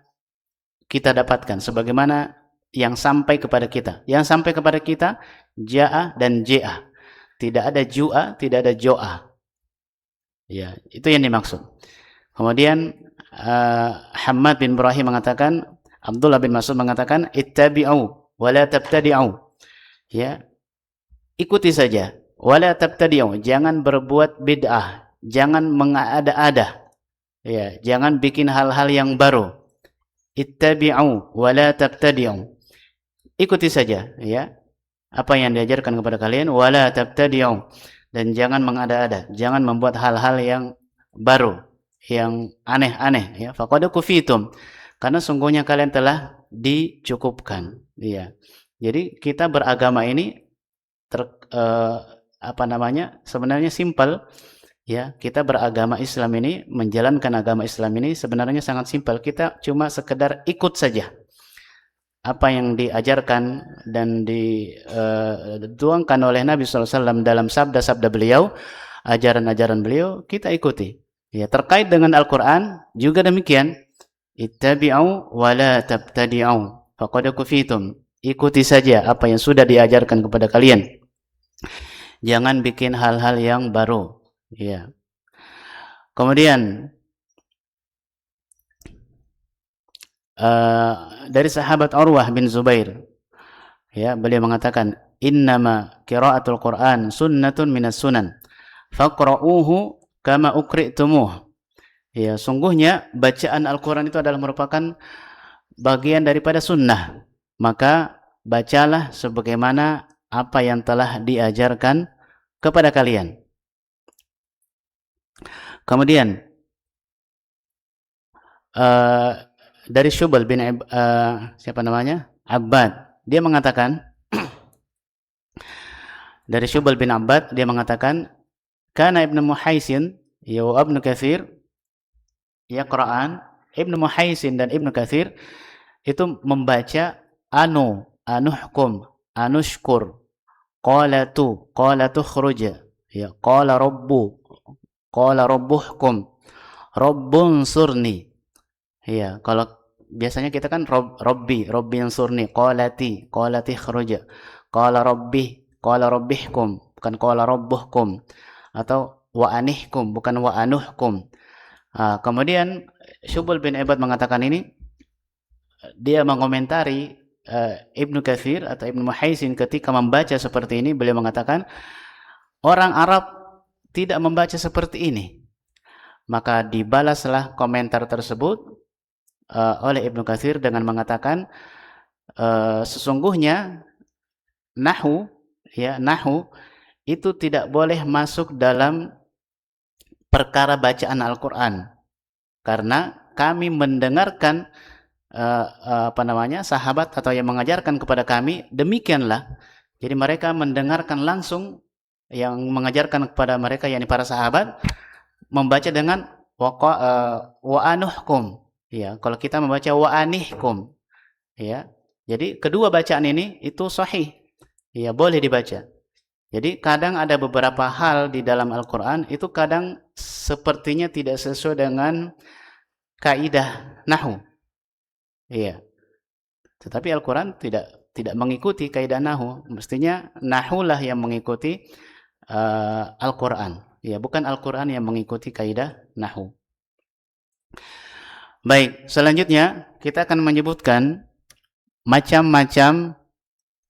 kita dapatkan, sebagaimana yang sampai kepada kita. Yang sampai kepada kita ja'a dan ja'a. Tidak ada ju'a, tidak ada jo'a. Ya, itu yang dimaksud. Kemudian Hammad bin Ibrahim mengatakan, Abdullah bin Mas'ud mengatakan, ittabi'u wa la tabtadi'u. Ya. Ikuti saja, wa la tabtadi'u. Jangan berbuat bid'ah, jangan mengada-ada. Ya, jangan bikin hal-hal yang baru. Ittabi'u wa la tabtadi'u. Ikuti saja, ya, apa yang diajarkan kepada kalian, wala tabtadi'u, dan jangan mengada-ada, jangan membuat hal-hal yang baru, yang aneh-aneh, ya. Faqad kufitum, karena sungguhnya kalian telah dicukupkan, ya. Jadi kita beragama ini sebenarnya simpel, ya. Kita beragama Islam ini, menjalankan agama Islam ini sebenarnya sangat simpel. Kita cuma sekedar ikut saja apa yang diajarkan dan dituangkan oleh Nabi SAW dalam sabda-sabda beliau, ajaran-ajaran beliau, kita ikuti. Ya, terkait dengan Al-Quran juga demikian. Ittabi'u wa la tabtadi'u faqad kufitum. Ikuti saja apa yang sudah diajarkan kepada kalian. Jangan bikin hal-hal yang baru. Ya. Kemudian dari sahabat Urwah bin Zubair, ya, beliau mengatakan, innama qiraatul Quran sunnatun minas sunan faqra'uhu kama uqri'tumuh. Ya, sungguhnya bacaan Al-Quran itu adalah merupakan bagian daripada sunnah, maka bacalah sebagaimana apa yang telah diajarkan kepada kalian. Kemudian dari Syubal bin Abbad, dia mengatakan, dari Syubal bin Abbad, dia mengatakan, kana Ibnu Muhaisin ya Ibnu Katsir yaqra'an. Ibnu Muhaisin dan Ibnu Katsir itu membaca anuhkum, anushkur, qalatu khruj, ya, qala rabbuhkum, rabbun surni. Ya, kalau biasanya kita kan Rabbi yang surni, qalati khruja, qala rabbihkum, bukan qala rabbuhkum, atau wa anihkum, bukan wa anuhkum. Kemudian Syubul bin Ibad mengatakan ini, dia mengomentari Ibnu Katsir atau Ibnu Muhaisin ketika membaca seperti ini, beliau mengatakan orang Arab tidak membaca seperti ini. Maka dibalaslah komentar tersebut oleh Ibnu Katsir dengan mengatakan, sesungguhnya nahwu itu tidak boleh masuk dalam perkara bacaan Al-Quran, karena kami mendengarkan sahabat atau yang mengajarkan kepada kami demikianlah. Jadi mereka mendengarkan langsung, yang mengajarkan kepada mereka, yakni para sahabat, membaca dengan wa anuhkum. Ya, kalau kita membaca wa anihkum, ya. Jadi kedua bacaan ini itu sahih. Ya, boleh dibaca. Jadi kadang ada beberapa hal di dalam Al-Qur'an itu kadang sepertinya tidak sesuai dengan kaidah nahwu. Iya. Tetapi Al-Qur'an tidak mengikuti kaidah nahwu. Mestinya nahwu lah yang mengikuti Al-Qur'an. Ya, bukan Al-Qur'an yang mengikuti kaidah nahwu. Baik, selanjutnya kita akan menyebutkan macam-macam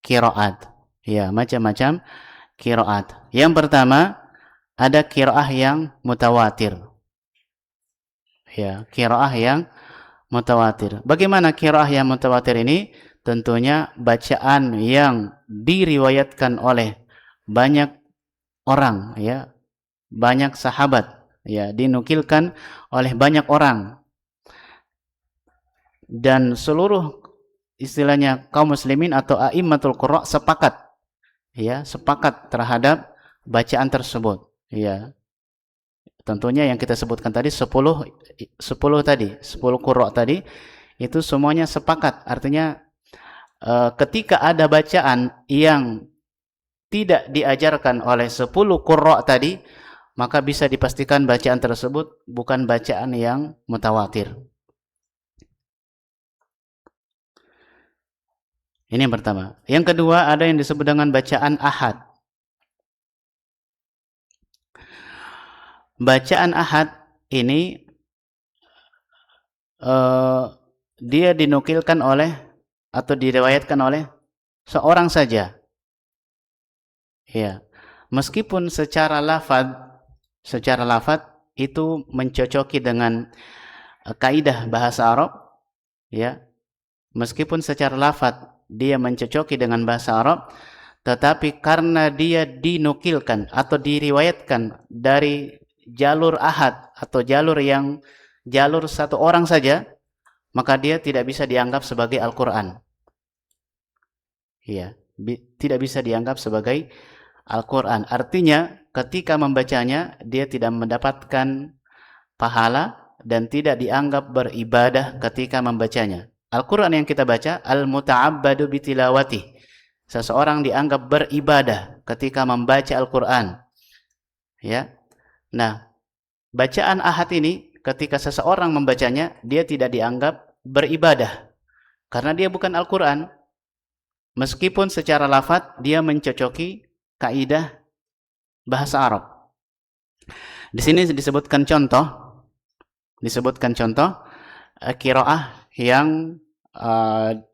qiraat. Ya, macam-macam qiraat. Yang pertama, ada qiraah yang mutawatir. Ya, qiraah yang mutawatir. Bagaimana qiraah yang mutawatir ini? Tentunya bacaan yang diriwayatkan oleh banyak orang, ya, banyak sahabat, ya, dinukilkan oleh banyak orang, dan seluruh istilahnya kaum muslimin atau a'immatul qurra sepakat, ya, sepakat terhadap bacaan tersebut, ya. Tentunya yang kita sebutkan tadi 10 qurra tadi itu semuanya sepakat. Artinya ketika ada bacaan yang tidak diajarkan oleh 10 qurra tadi, maka bisa dipastikan bacaan tersebut bukan bacaan yang mutawatir. Ini yang pertama. Yang kedua, ada yang disebut dengan bacaan ahad. Bacaan ahad ini dia dinukilkan oleh atau diriwayatkan oleh seorang saja. Ya. Meskipun secara lafaz itu mencocoki dengan kaidah bahasa Arab, ya. Meskipun secara lafaz dia mencocoki dengan bahasa Arab, tetapi karena dia dinukilkan atau diriwayatkan dari jalur ahad atau jalur satu orang saja, maka dia tidak bisa dianggap sebagai Al-Qur'an. Iya, tidak bisa dianggap sebagai Al-Qur'an. Artinya ketika membacanya dia tidak mendapatkan pahala dan tidak dianggap beribadah ketika membacanya. Al-Qur'an yang kita baca, al-muta'abbadu bitilawati. Seseorang dianggap beribadah ketika membaca Al-Qur'an. Ya. Nah, bacaan ahad ini ketika seseorang membacanya, dia tidak dianggap beribadah karena dia bukan Al-Qur'an. Meskipun secara lafaz dia mencocoki kaidah bahasa Arab. Di sini disebutkan contoh qiraah yang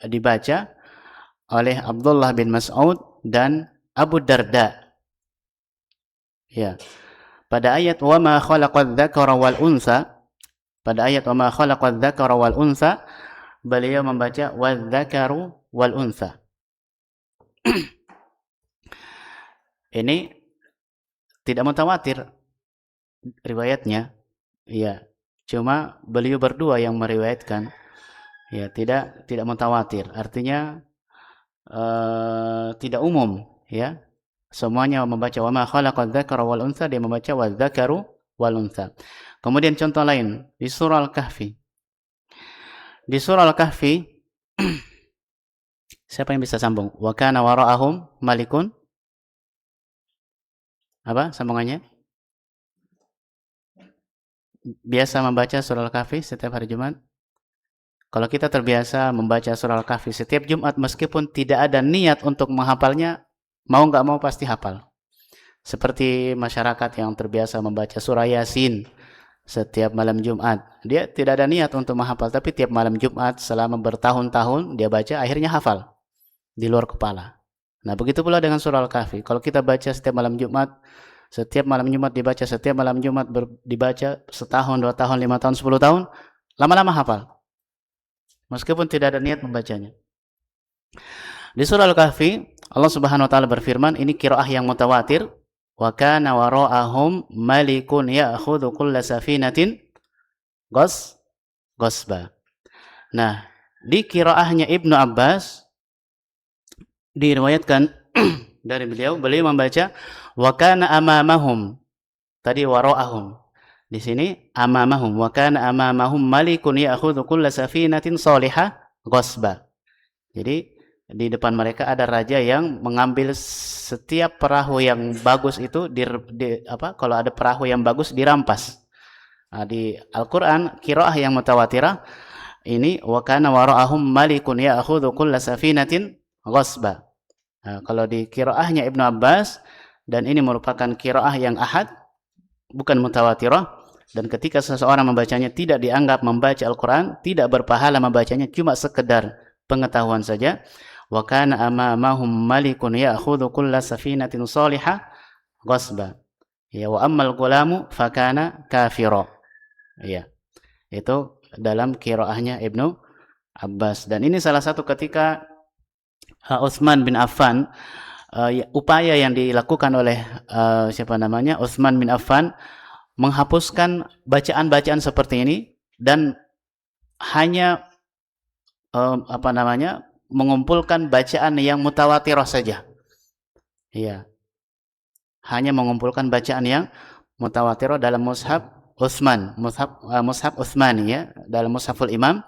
dibaca oleh Abdullah bin Mas'ud dan Abu Darda. Ya. Pada ayat wa ma khalaqadz dzakara wal unsa, beliau membaca wadz-dzakaru wal unsa. Ini tidak mutawatir riwayatnya. Ya. Cuma beliau berdua yang meriwayatkan. Ya, tidak mutawatir. Artinya tidak umum, ya. Semuanya membaca wa ma khalaqadz dzakara wal unsa, dia membaca wadz-dzakaru wal unsa. Kemudian contoh lain di surah Al-Kahfi. Di surah Al-Kahfi siapa yang bisa sambung? Wa kana wara'ahum malikun. Apa sambungannya? Biasa membaca surah Al-Kahfi setiap hari Jumat? Kalau kita terbiasa membaca surah Al-Kahfi setiap Jumat, meskipun tidak ada niat untuk menghafalnya, mau nggak mau pasti hafal. Seperti masyarakat yang terbiasa membaca surah Yasin setiap malam Jumat. Dia tidak ada niat untuk menghafal, tapi tiap malam Jumat selama bertahun-tahun dia baca, akhirnya hafal di luar kepala. Nah, begitu pula dengan surah Al-Kahfi. Kalau kita baca setiap malam Jumat dibaca, setiap malam Jumat dibaca setahun, 2 tahun, 5 tahun, 10 tahun, lama-lama hafal. Meskipun tidak ada niat membacanya. Di surah Al-Kahfi, Allah Subhanahu wa taala berfirman, ini qiraah yang mutawatir, wa kana wara'ahum malikun ya'khudhu kulla safinatin ghasba. Nah, di qiraahnya Ibnu Abbas diriwayatkan dari beliau membaca Wa kana amamahum. Tadi wara'ahum. Di sini amamahum. Wa kana amamahum malikun ya'khudhu kulla safinatin salihah ghasba. Jadi di depan mereka ada raja yang mengambil setiap perahu yang bagus itu kalau ada perahu yang bagus dirampas. Nah, di Al-Qur'an qiraah yang mutawatirah ini wa kana wara'ahum malikun ya'khudhu kulla safinatin ghasba. Nah, kalau di qiraahnya Ibnu Abbas, dan ini merupakan qiraah yang ahad, bukan mutawatirah, dan ketika seseorang membacanya tidak dianggap membaca Al-Qur'an, tidak berpahala membacanya, cuma sekedar pengetahuan saja. Wa kana amamahum malikun ya'khudhu kulla safinatin salihah ghasba. Ya, wa ammal gulamu fakana kafira. Ya. Itu dalam qiraahnya Ibnu Abbas, dan ini salah satu ketika Utsman bin Affan, upaya yang dilakukan oleh Utsman bin Affan menghapuskan bacaan-bacaan seperti ini dan hanya mengumpulkan bacaan yang mutawatirah saja. Iya. Hanya mengumpulkan bacaan yang mutawatirah dalam mushaf Utsman, mushaf Utsmani, ya, dalam mushaful Imam.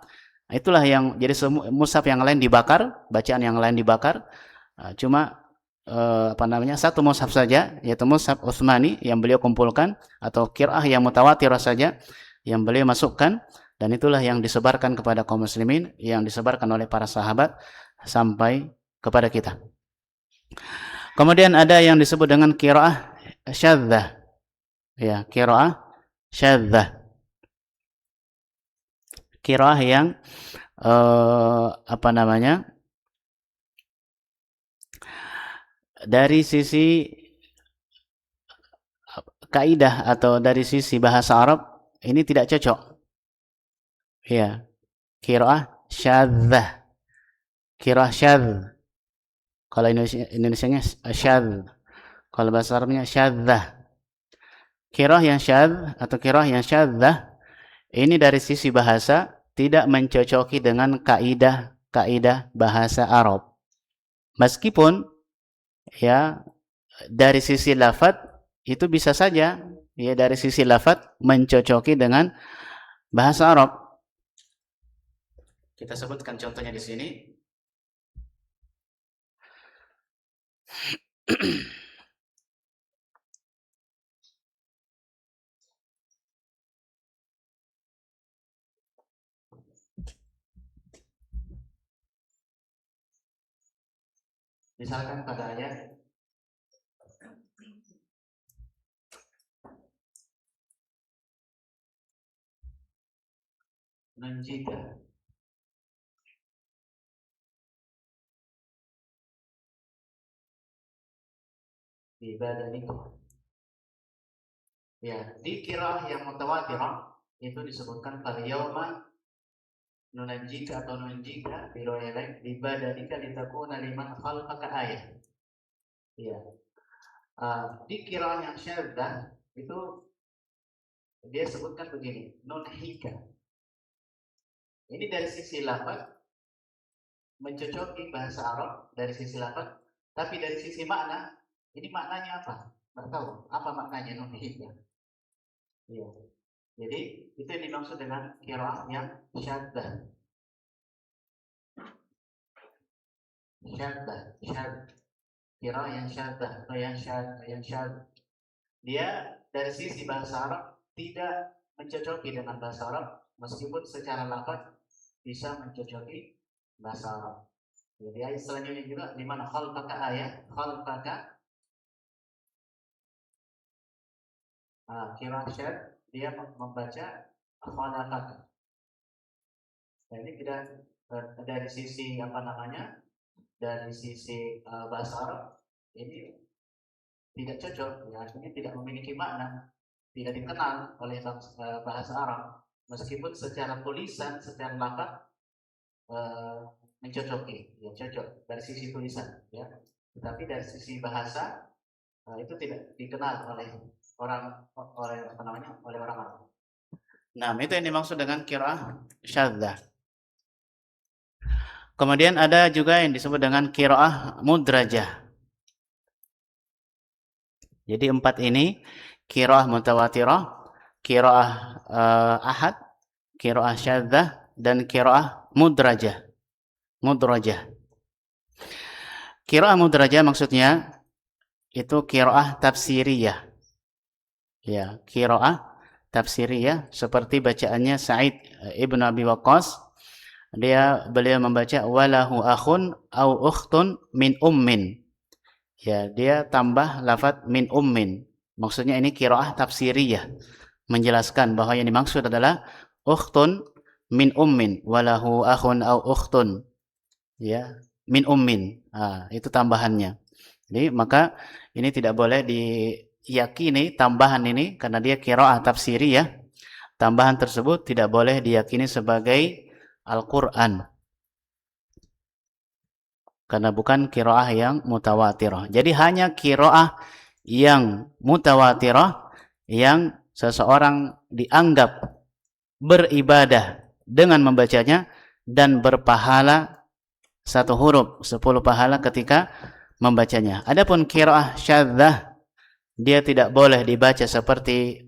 Itulah yang jadi mushaf yang lain dibakar, bacaan yang lain dibakar. Cuma satu mushaf saja, yaitu mushaf Utsmani yang beliau kumpulkan, atau qiraah yang mutawatirah saja yang beliau masukkan, dan itulah yang disebarkan kepada kaum muslimin, yang disebarkan oleh para sahabat sampai kepada kita. Kemudian ada yang disebut dengan qiraah syadzah. Ya, qiraah syadzah. Qiraah yang dari sisi kaidah atau dari sisi bahasa Arab ini tidak cocok. Ya, qiraah syadzah. Qiraah syadz. Kalau Indonesianya syadz. Kalau bahasa Arabnya syadzah. Qiraah yang syadz atau qiraah yang syadzah ini dari sisi bahasa tidak mencocoki dengan kaidah bahasa Arab. Meskipun ya dari sisi lafaz itu bisa saja, ya, dari sisi lafaz mencocoki dengan bahasa Arab. Kita sebutkan contohnya di sini. Misalkan pada ayat nanjika di badanika. Ya, di qiraah yang mutawatirah itu disebutkan pada yauma nunajjika atau nunjika di riwayat lain di badanika litakuna liman khalaqaka ayat. Ya. Di qiraah yang syadzah itu dia sebutkan begini, nunhika. Ini dari sisi lafaz mencocoki bahasa Arab dari sisi lafaz, tapi dari sisi makna, ini maknanya apa? Nggak tahu apa maknanya nunhika. Ya. Jadi itu yang dimaksud dengan qiraah yang syadzah. Qiraah yang syadzah atau yang syadz. Dia dari sisi bahasa Arab tidak mencocoki dengan bahasa Arab, meskipun secara lafaz bisa mencocoki bahasa Arab. Jadi ayat selanjutnya juga di mana khalqaka ayat, khalqaka qiraah syadz, dia membaca khalaqaka. Nah, ini tidak dari sisi dari sisi bahasa Arab ini tidak cocok, ya, artinya tidak memiliki makna, tidak dikenal oleh bahasa Arab, meskipun secara tulisan, secara lafaz mencocoki, ya, cocok dari sisi tulisan, ya, tetapi dari sisi bahasa itu tidak dikenal oleh orang Arab. Nah, itu yang dimaksud dengan qiraah syadzah. Kemudian ada juga yang disebut dengan qiraah mudrajah. Jadi 4 ini qiraah mutawatirah, qiraah ahad, qiraah syadzah, dan qiraah mudrajah. Mudrajah. Qiraah mudrajah maksudnya itu qiraah tafsiriyah. Ya, qiraah tafsiriyah seperti bacaannya Sa'id Ibn Abi Waqqas. Beliau membaca walahu akhun au ukhtun min ummin. Ya, dia tambah lafaz min ummin. Maksudnya ini qiraah tafsiriyah, menjelaskan bahwa yang dimaksud adalah ukhtun min ummin, walahu akhun au ukhtun. Ya, min ummin. Itu tambahannya. Jadi maka ini tidak boleh diyakini tambahan ini karena dia qiraah tafsiriyah. Tambahan tersebut tidak boleh diyakini sebagai Al-Qur'an. Karena bukan qiraah yang mutawatirah. Jadi hanya qiraah yang mutawatirah yang seseorang dianggap beribadah dengan membacanya dan berpahala 1 huruf 10 pahala ketika membacanya. Adapun qiraah syadzah dia tidak boleh dibaca seperti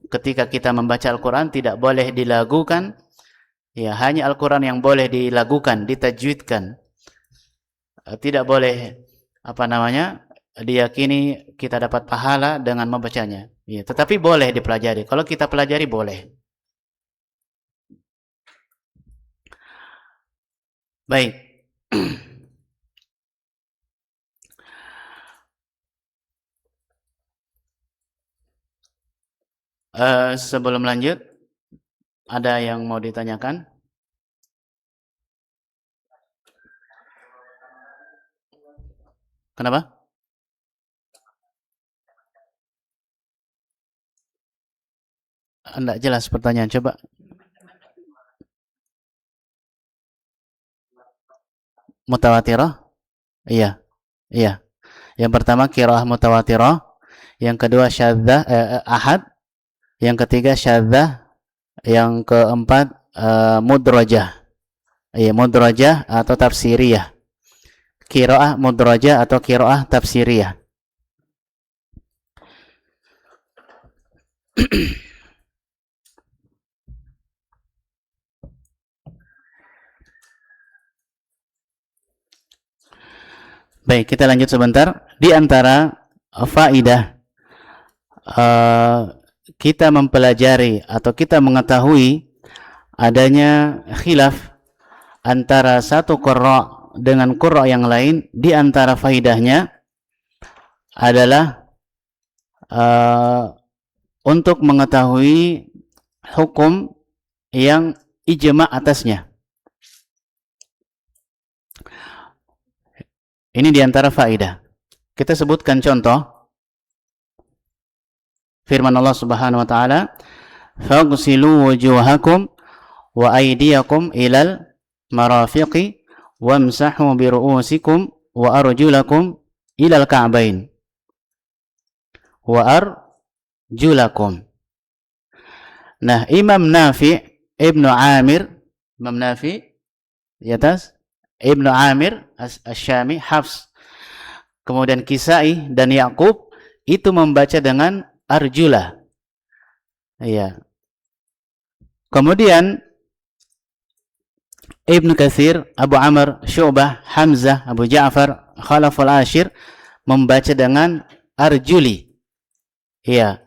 ketika kita membaca Al-Qur'an, tidak boleh dilagukan. Ya, hanya Al-Qur'an yang boleh dilagukan, ditajwidkan. Tidak boleh diyakini kita dapat pahala dengan membacanya. Ya, tetapi boleh dipelajari. Kalau kita pelajari boleh. Baik. Sebelum lanjut, ada yang mau ditanyakan? Kenapa? Enggak jelas pertanyaan, coba. Mutawatirah? Iya, iya. Yang pertama qiraah mutawatirah, yang kedua syadzah ahad, yang ketiga syadzah, yang keempat mudrajah. Iya, mudrajah atau tafsiriyah. Qiraah mudrajah atau qiraah tafsiriyah. Baik, kita lanjut sebentar. Di antara faidah kita mempelajari atau kita mengetahui adanya khilaf antara satu qurra dengan qurra yang lain, di antara faidahnya adalah untuk mengetahui hukum yang ijma atasnya. Ini di antara faidah. Kita sebutkan contoh firman Allah Subhanahu wa taala, "Faghsilu wujuhakum wa aydiyakum ilal marafiqi wamsahu bi ru'usikum wa arjulakum ilal ka'bain." Wa arjulakum. Nah, Imam Nafi' Ibnu Amir, Imam Nafi' di atas, Ibnu Amir Asy-Syami, Hafs, kemudian Kisai dan Yaqub itu membaca dengan arjula. Iya. Kemudian Ibnu Katsir, Abu Amr, Syu'bah, Hamzah, Abu Ja'far, Khalaful Ashir membaca dengan arjuli. Iya.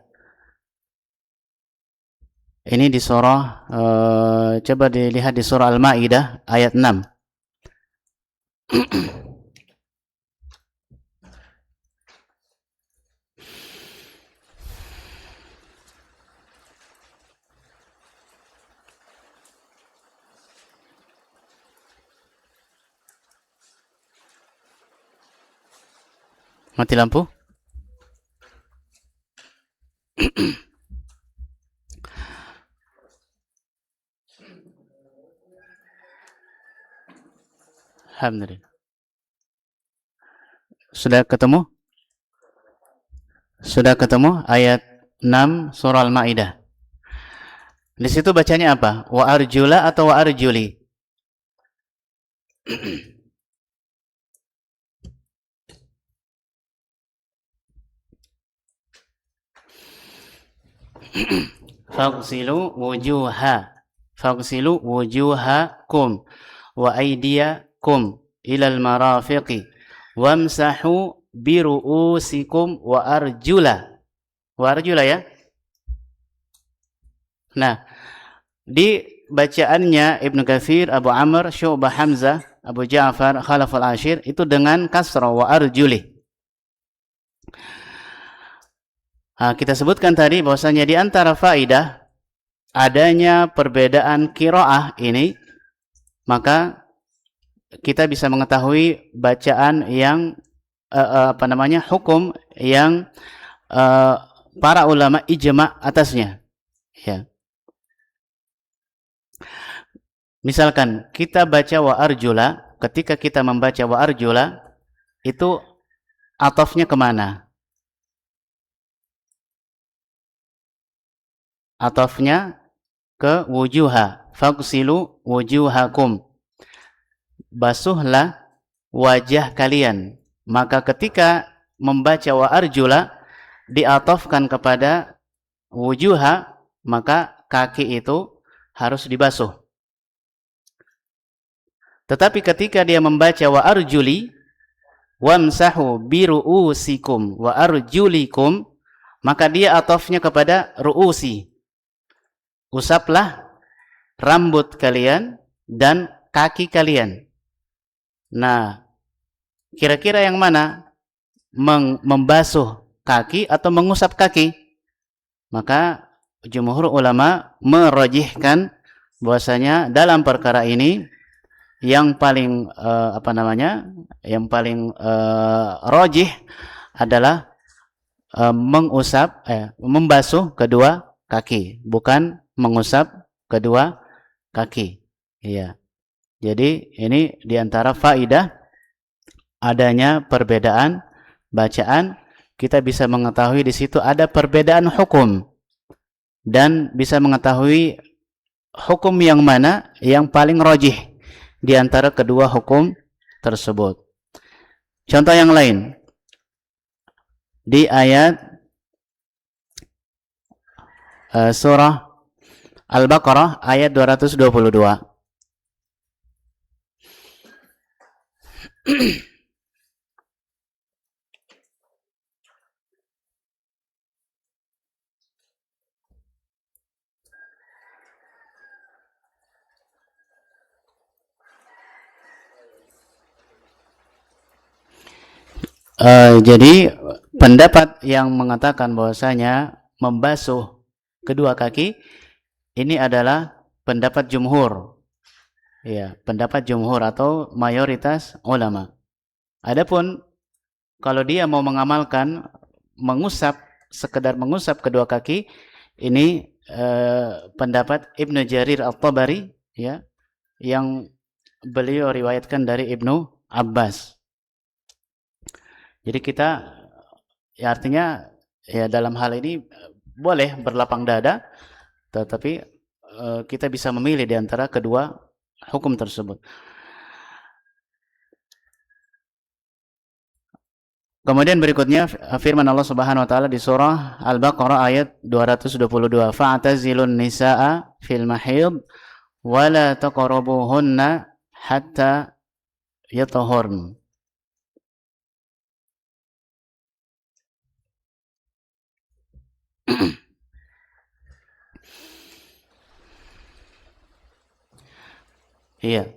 Ini di surah coba dilihat di surah Al-Maidah ayat 6. Mati lampu. Alhamdulillah. Sudah ketemu? Sudah ketemu ayat 6 surah Al-Maidah. Di situ bacanya apa? Wa arjula atau wa arjuli? Faghsilu wujuhakum wa aydiyakum ilal marafiqi wamsahu biru'usikum wa arjula ya. Nah, di bacaannya Ibnu Katsir, Abu Amr, Syu'bah, Hamzah, Abu Ja'far, Khalaf al-Ashir itu dengan kasrah wa arjuli. Nah, kita sebutkan tadi bahwasanya di antara faidah adanya perbedaan qiraah ini, maka kita bisa mengetahui bacaan yang hukum yang para ulama ijma atasnya. Ya. Misalkan kita baca wa arjula, ketika kita membaca wa arjula itu atofnya kemana? Atofnya ke wujuha. Faghsilu wujuhakum. Basuhlah wajah kalian. Maka ketika membaca wa arjula diatofkan kepada wujuha, maka kaki itu harus dibasuh. Tetapi ketika dia membaca wa arjuli wamsahu biru'usikum wa arjulikum, maka dia atofnya kepada ru'usi. Usaplah rambut kalian dan kaki kalian. Nah, kira-kira yang mana? Membasuh kaki atau mengusap kaki? Maka jumhur ulama merajihkan bahwasanya dalam perkara ini yang paling rajih adalah membasuh kedua kaki, bukan mengusap kedua kaki. Iya. Jadi ini diantara faidah adanya perbedaan bacaan, kita bisa mengetahui di situ ada perbedaan hukum dan bisa mengetahui hukum yang mana yang paling rajih di antara kedua hukum tersebut. Contoh yang lain di ayat surah Al-Baqarah ayat 222. Jadi pendapat yang mengatakan bahwasanya membasuh kedua kaki ini adalah pendapat jumhur. Ya, pendapat jumhur atau mayoritas ulama. Adapun kalau dia mau mengamalkan sekedar mengusap kedua kaki, ini pendapat Ibnu Jarir At-Tabari, ya, yang beliau riwayatkan dari Ibnu Abbas. Jadi kita ya artinya ya dalam hal ini boleh berlapang dada, tetapi kita bisa memilih di antara kedua hukum tersebut. Kemudian berikutnya firman Allah Subhanahu wa taala di surah Al-Baqarah ayat 222, fa'tazilun nisaa fil mahid wa la taqrabuhunna hatta yatahharn. Iya.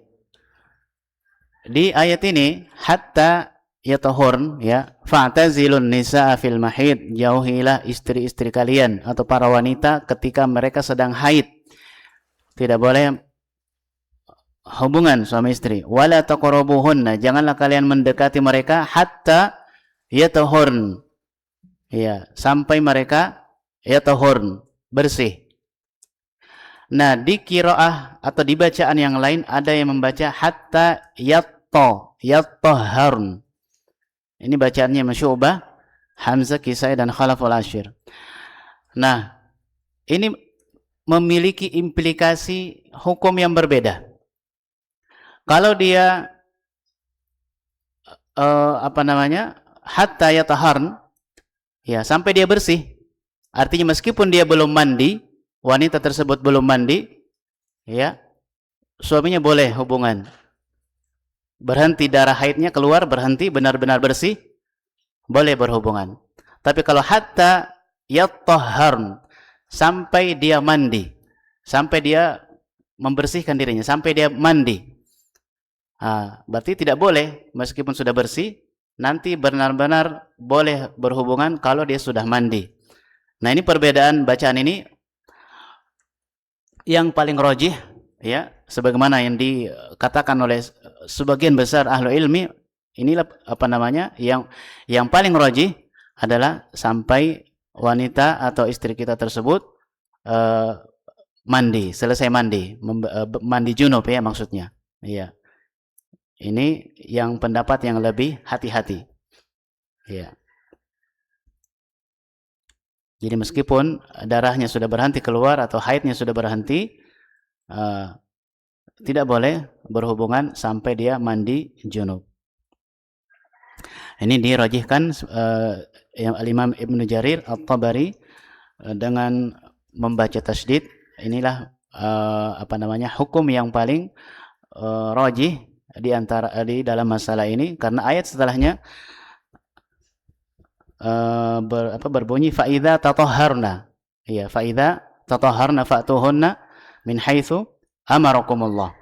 Di ayat ini hatta yatahharn, ya, fa'tazilun nisaa fil mahid, jauhilah istri-istri kalian atau para wanita ketika mereka sedang haid. Tidak boleh hubungan suami istri. Wala taqrabuhunna, janganlah kalian mendekati mereka hatta yatahharn. Ya, sampai mereka yatahharn, bersih. Nah, di qiraah atau di bacaan yang lain ada yang membaca hatta yatahharn. Ini bacaannya Syu'bah, Hamzah, Kisai dan Khalaf al-Ashir. Nah, ini memiliki implikasi hukum yang berbeda. Kalau dia hatta yatahharn, ya, sampai dia bersih. Artinya meskipun dia belum mandi, wanita tersebut belum mandi, ya, suaminya boleh hubungan. Berhenti darah haidnya keluar, berhenti benar-benar bersih, boleh berhubungan. Tapi kalau hatta yatahharn, sampai dia mandi, sampai dia membersihkan dirinya, sampai dia mandi, berarti tidak boleh meskipun sudah bersih, nanti benar-benar boleh berhubungan kalau dia sudah mandi. Nah, ini perbedaan bacaan ini yang paling rajih, ya, sebagaimana yang dikatakan oleh sebagian besar ahlu ilmi, inilah apa namanya, yang paling rajih adalah sampai wanita atau istri kita tersebut mandi, selesai mandi, mandi junub, ya, maksudnya. Ya. Ini yang pendapat yang lebih hati-hati. Ya. Jadi meskipun darahnya sudah berhenti keluar atau haidnya sudah berhenti, tidak boleh berhubungan sampai dia mandi junub. Ini dirajihkan yang Imam Ibnu Jarir At-Tabari dengan membaca tasydid. Inilah apa namanya, hukum yang paling rajih di dalam masalah ini, karena ayat setelahnya berbunyi faidza tatahharna. Iya, faidza tatahharna fa'tuhunna min haitsu amarakumullah.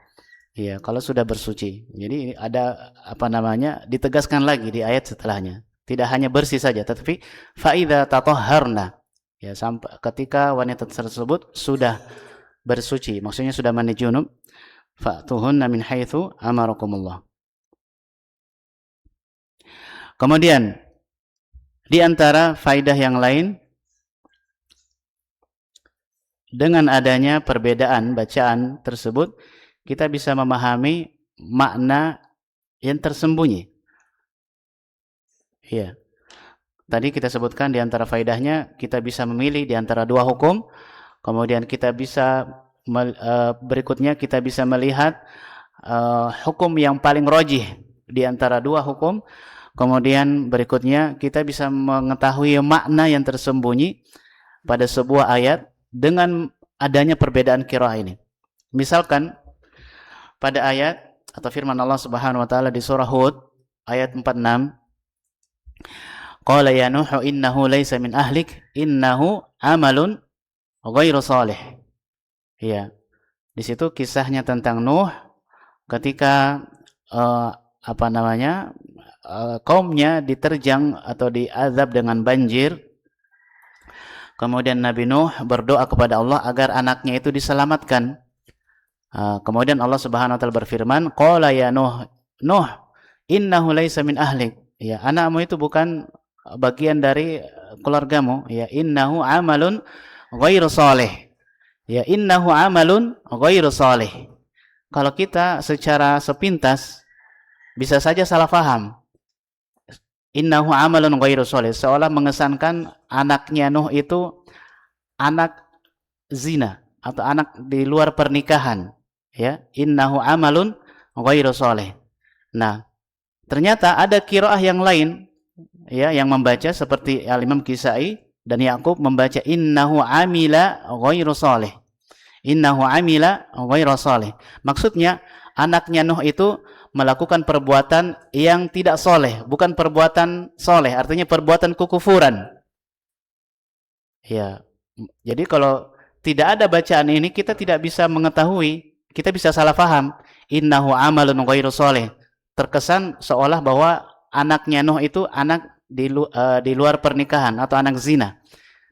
Iya, kalau sudah bersuci. Jadi ada apa namanya, ditegaskan lagi di ayat setelahnya. Tidak hanya bersih saja, tetapi faidza tatahharna. Ya, sampai ketika wanita tersebut sudah bersuci, maksudnya sudah mandi junub, fa'tuhunna min haitsu amarakumullah. Kemudian di antara faidah yang lain, dengan adanya perbedaan bacaan tersebut, kita bisa memahami makna yang tersembunyi. Iya. Tadi kita sebutkan di antara faidahnya, kita bisa memilih di antara dua hukum. Kemudian kita bisa berikutnya kita bisa melihat hukum yang paling rajih di antara dua hukum. Kemudian berikutnya kita bisa mengetahui makna yang tersembunyi pada sebuah ayat dengan adanya perbedaan qiraah ini. Misalkan pada ayat atau firman Allah Subhanahu wa taala di surah Hud ayat 46, qala ya nuhu innahu laisa min ahlik innahu amalun ghairu salih. Ya. Di situ kisahnya tentang Nuh ketika apa namanya, kaumnya diterjang atau diazab dengan banjir. Kemudian Nabi Nuh berdoa kepada Allah agar anaknya itu diselamatkan. Kemudian Allah Subhanahu wa taala berfirman, qala ya Nuh innahu laisa min ahlik. Ya, anakmu itu bukan bagian dari keluargamu. Ya, innahu amalun ghairu salih. Ya, innahu amalun ghairu salih. Kalau kita secara sepintas bisa saja salah faham. Innahu amalun ghairu salih, seolah mengesankan anaknya Nuh itu anak zina atau anak di luar pernikahan. Ya, innahu amalun ghairu salih. Nah, ternyata ada qiraah yang lain, ya, yang membaca seperti Al-Imam Kisai dan Yaqub membaca innahu amila ghairu salih. Innahu amila ghairu salih. Maksudnya anaknya Nuh itu melakukan perbuatan yang tidak soleh, bukan perbuatan soleh, artinya perbuatan kekufuran. Ya, jadi kalau tidak ada bacaan ini, kita tidak bisa mengetahui, kita bisa salah faham. Innahu amalun ghairu soleh, terkesan seolah bahwa anaknya Nuh itu anak di luar pernikahan atau anak zina.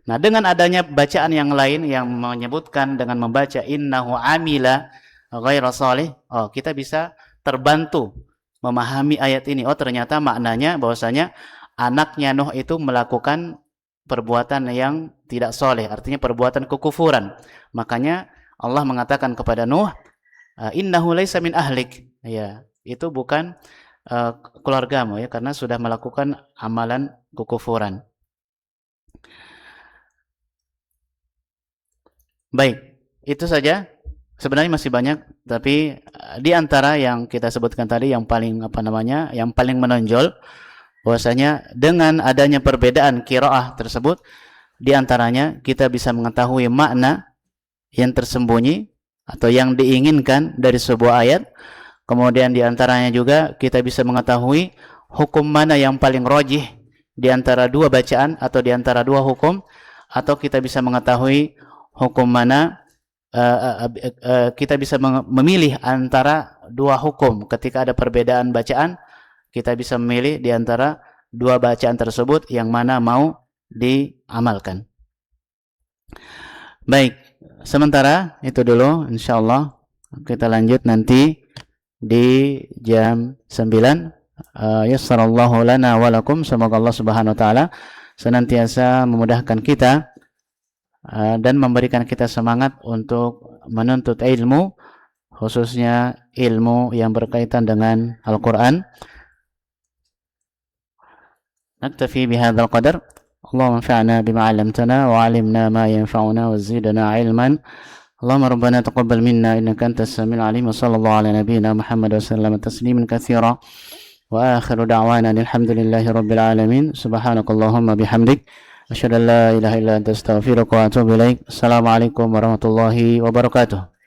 Nah, dengan adanya bacaan yang lain yang menyebutkan dengan membaca innahu amila ghairu soleh, kita bisa terbantu memahami ayat ini. Oh, ternyata maknanya bahwasanya anaknya Nuh itu melakukan perbuatan yang tidak soleh, artinya perbuatan kekufuran. Makanya Allah mengatakan kepada Nuh, innahu laisa min ahlik. Ya, itu bukan keluargamu, ya, karena sudah melakukan amalan kekufuran. Baik, itu saja. Sebenarnya masih banyak, tapi di antara yang kita sebutkan tadi yang paling yang paling menonjol bahwasanya dengan adanya perbedaan qiraah tersebut, Di antaranya kita bisa mengetahui makna yang tersembunyi atau yang diinginkan dari sebuah ayat. Kemudian di antaranya juga kita bisa mengetahui hukum mana yang paling rajih di antara dua bacaan atau di antara dua hukum, atau kita bisa mengetahui hukum mana kita bisa memilih antara dua hukum. Ketika ada perbedaan bacaan, kita bisa memilih di antara dua bacaan tersebut yang mana mau diamalkan. Baik, sementara itu dulu, insyaallah kita lanjut nanti di jam 9. Yassarallahu lana wa lakum. Semoga Allah Subhanahu wa taala senantiasa memudahkan kita dan memberikan kita semangat untuk menuntut ilmu, khususnya ilmu yang berkaitan dengan Al-Qur'an. Naktafi bihadzal qadar. اللهم انفعنا بما علمتنا وعلمنا ما ينفعنا وزدنا علما. اللهم ربنا تقبل منا إنك أنت السميع العليم. وصلى الله على نبينا محمد وسلم تسليما كثيرا. وآخر دعوانا الحمد لله رب العالمين. سبحانك اللهم بحمدك أشهد أن لا إله إلا أنت أستغفرك وأتوب إليك. السلام عليكم ورحمة الله وبركاته.